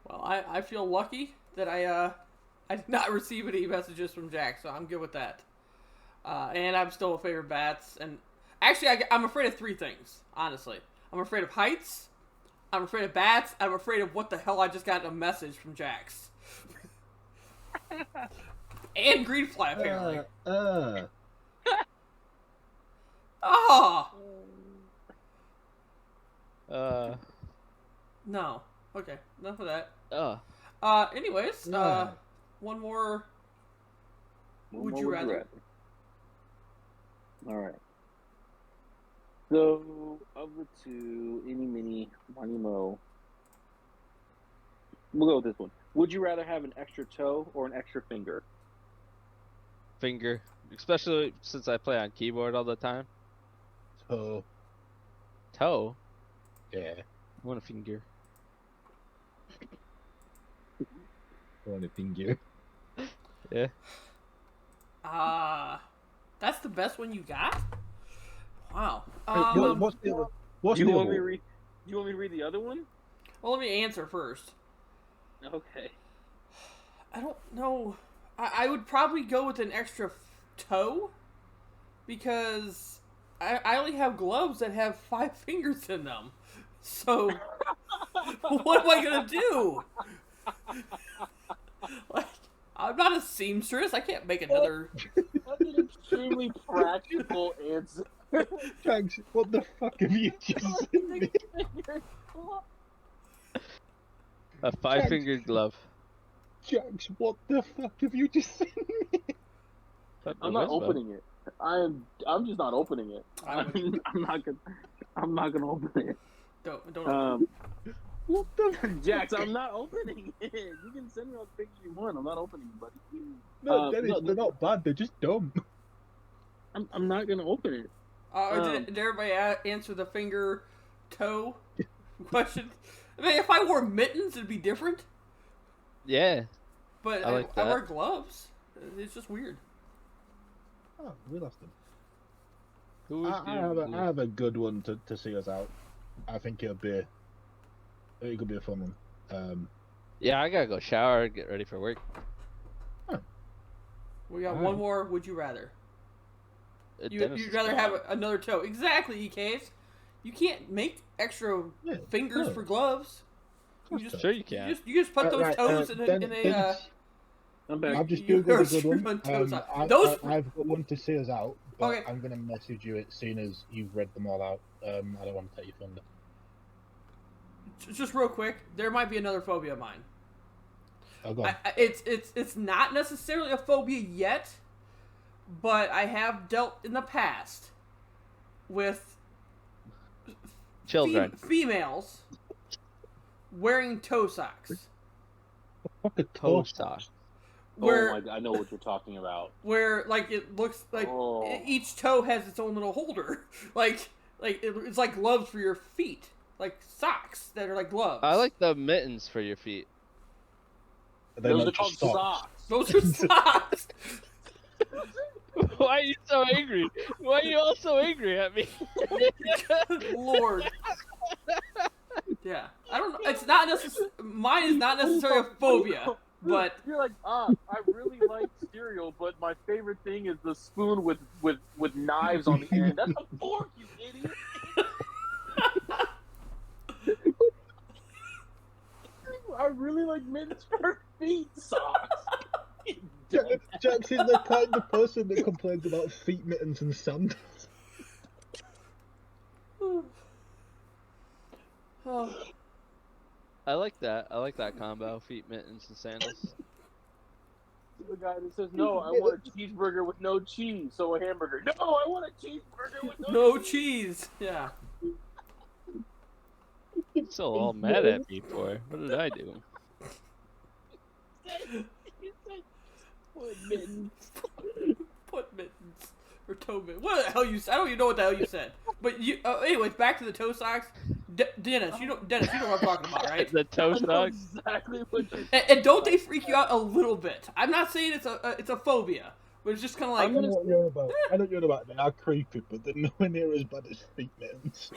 Well, I feel lucky that I did not receive any messages from Jack, so I'm good with that. And I'm still afraid of bats. And actually, I'm afraid of 3 things, honestly. I'm afraid of heights, I'm afraid of bats, I'm afraid of what the hell I just got in a message from Jax. And green fly, apparently. Oh! No. Okay, enough of that. Anyways, Yeah. one more. One Would more you rather? All right. So, of the 2, any, mini, money, mo. We'll go with this one. Would you rather have an extra toe or an extra finger? Finger, especially since I play on keyboard all the time. So, Toe, yeah. I want a finger. Want a finger. Yeah. That's the best one you got? Wow. What's the other? What's Do the you other want me to one? read? Do you want me to read the other one? Well, let me answer first. Okay. I don't know. I would probably go with an extra toe because I only have gloves that have 5 fingers in them. So, what am I going to do? Like, I'm not a seamstress. I can't make another. That's an extremely practical answer. Jax, what the fuck have you just sent me? A 5-fingered glove. Jax, what the fuck have you just sent me? I'm not opening it. I'm just not opening it. I would- I'm not gonna open it. Don't. What the Jax, I'm not opening it. You can send me all the pictures you want. I'm not opening it, buddy. No, Dennis, no, they're not bad. They're just dumb. I'm not gonna open it. Did everybody answer the finger toe question? I mean, if I wore mittens, it'd be different. Yeah. But I like I that. wear gloves. It's just weird. Oh, we lost him. Who I have a good one to see us out. I think it could be a fun one. Yeah, I gotta go shower and get ready for work. We got Alright. one more. Would you rather? Dennis You'd is rather gone. have another toe? Exactly, EKs. You can't make extra Yeah, fingers no. for gloves. You just, Sure you can. you just put those toes in a. Dennis, I'm back. I've just you googled a are good one. screwing toes out. I've got one to see us out, but Okay. I'm gonna message you as soon as you've read them all out. I don't want to take your thunder. Just real quick, there might be another phobia of mine. Oh, go on. It's not necessarily a phobia yet, but I have dealt in the past with Children. females wearing toe socks. Fuck a Toe toe sock. Where, Oh my god, I know what you're talking about. where like it looks like Oh. each toe has its own little holder, it's like gloves for your feet, like socks that are like gloves. I like the mittens for your feet. They're Those not are called just socks. socks. Those are socks. Why are you so angry? Why are you all so angry at me? Good Lord. Yeah, I don't know. It's not mine is not necessarily a phobia, but you're like, I really like cereal, but my favorite thing is the spoon with knives on the end. That's a fork, you idiot. I really like mittens for feet socks. Jackson's the kind of person that complains about feet mittens and sandals. oh, I like that. I like that combo: feet, mittens, and sandals. The guy that says, no, I want a cheeseburger with no cheese, so a hamburger. No, I want a cheeseburger with no cheese. Yeah. So all mad at me for. What did I do? Put mittens. Put mittens or toe mittens. What the hell you? I don't even know what the hell you said. But you. Anyways, back to the toe socks. Dennis, you know what I'm talking about, right? The toe I know socks. exactly what you're And don't they freak you out a little bit? I'm not saying it's a phobia, but it's just kind of I like know what you're about. I know what you're about. They are creepy, but they're nowhere near as bad as feet mittens.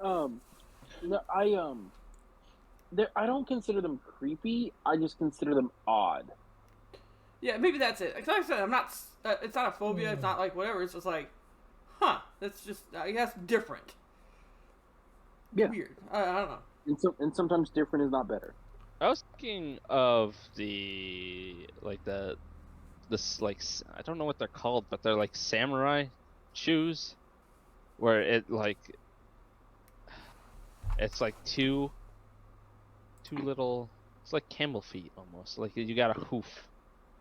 No, I don't consider them creepy. I just consider them odd. yeah, maybe that's it. Like I said, I'm not. It's not a phobia. It's not like whatever. It's just like, huh? That's just I guess different. Yeah. Weird. I don't know. And sometimes different is not better. I was thinking of I don't know what they're called, but they're like samurai shoes, where it's like two little. It's like camel feet almost. Like you got a hoof.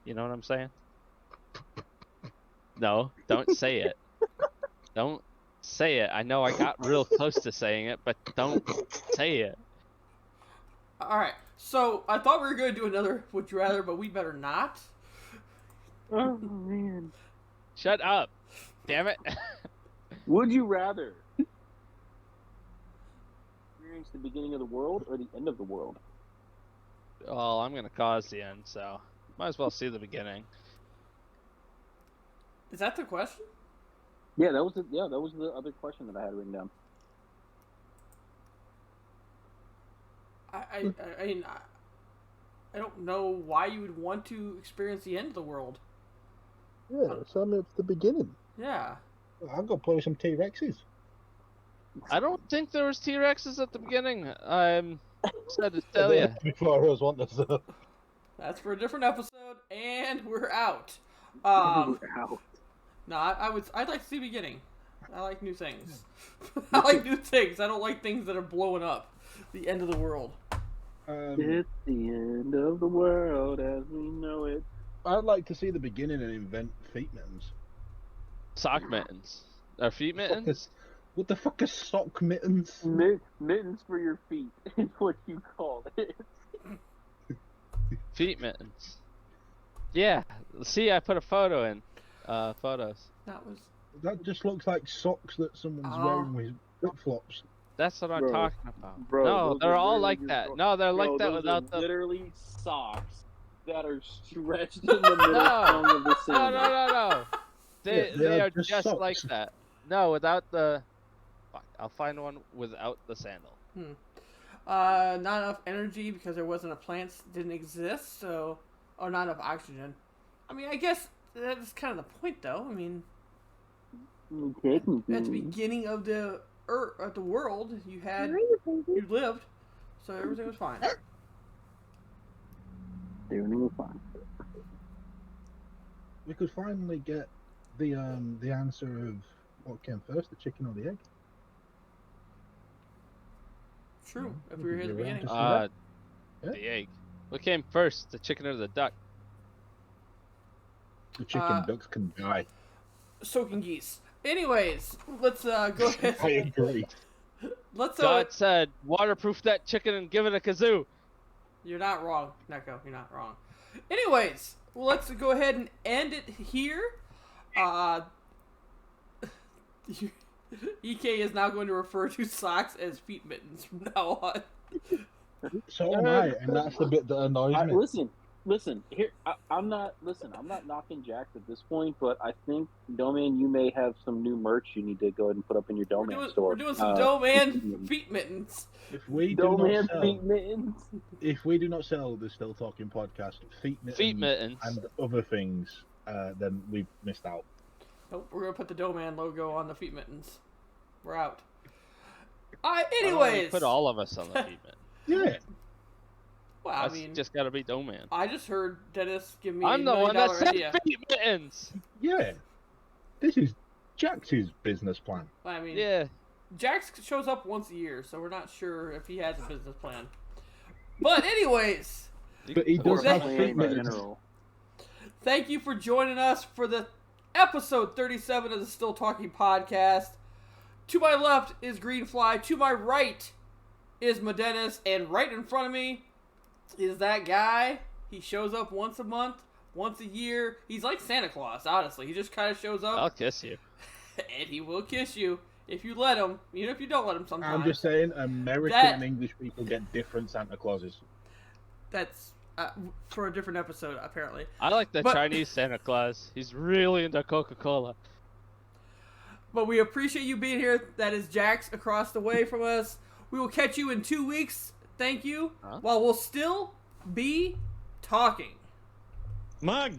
You know what I'm saying? No, don't say it. Don't say it. I know I got real close to saying it, but don't say it. All right. So I thought we were gonna do another Would You Rather, but we better not. Oh man! Shut up. Damn it. Would you rather experience the beginning of the world or the end of the world? Well, I'm gonna cause the end, so might as well see the beginning. Is that the question? Yeah, that was the other question that I had written down. I mean, I don't know why you would want to experience the end of the world. Yeah, so I mean, it's the beginning. Yeah. I'll go play with some T-Rexes. I don't think there was T-Rexes at the beginning. I'm sad to tell you. Before I was wanting to. That's for a different episode, and we're out. Ow. No, I'd like to see beginning. I like new things. I like new things. I don't like things that are blowing up. The end of the world. It's the end of the world as we know it. I'd like to see the beginning and invent feet mittens. Sock mittens. Or feet mittens? What the fuck is sock mittens? Mittens for your feet is what you called it. Feet mittens. Yeah. See, I put a photo in. Photos. That just looks like socks that someone's wearing with flip-flops. That's what I'm Bro. talking about. Bro, No, those they're are all literally like your that. socks. No, they're like Bro, that those without are the. literally socks that are stretched in the middle tongue of the No, sandal. no. They Yeah, are just just socks. like that. No, without the. Fuck, I'll find one without the sandal. Not enough energy because there wasn't a plant didn't exist, so or not enough oxygen. I mean, I guess that's kind of the point, though. I mean, at the beginning of the world, you lived, so everything was fine. Everything was fine. We could finally get the answer of what came first, the chicken or the egg. True. If we were here at the beginning. Yeah. The egg. What came first, the chicken or the duck? The chicken ducks can die. Soaking geese. Anyways, let's go ahead. I agree. let's. God said, waterproof that chicken and give it a kazoo. You're not wrong, Neko. You're not wrong. Anyways, let's go ahead and end it here. EK is now going to refer to socks as feet mittens from now on. So am I, and that's the bit that annoys me. Listen. Here, I'm not knocking Jax at this point, but I think Domain, you may have some new merch you need to go ahead and put up in your Domain store. We're doing some Domain feet mittens. If we do Domain not sell, feet mittens. if we do not sell the Still Talking podcast feet mittens, and other things, then we've missed out. Nope, we're gonna put the Domain logo on the feet mittens. We're out. Anyways, Put all of us on the feet mittens. Yeah. Well, I That's mean, just gotta be Doman. I just heard Dennis give me I'm $1 the one million that said idea. feet mittens. Yeah. This is Jax's business plan. I mean, Yeah. Jax shows up once a year, so we're not sure if he has a business plan. But anyways, But he Or does have plan feet in mittens. general. thank you for joining us for the episode 37 of the Still Talking podcast. To my left is Greenfly. To my right is Medenis. And right in front of me is that guy. He shows up once a month, once a year. He's like Santa Claus, honestly. He just kind of shows up. I'll kiss you. And he will kiss you if you let him, even if you don't let him sometimes. I'm just saying, American That- and English people get different Santa Clauses. That's for a different episode, apparently. I like the But- Chinese Santa Claus. He's really into Coca-Cola. But we appreciate you being here. That is Jax across the way from us. We will catch you in 2 weeks. Thank you. Huh? While we'll still be talking. My God.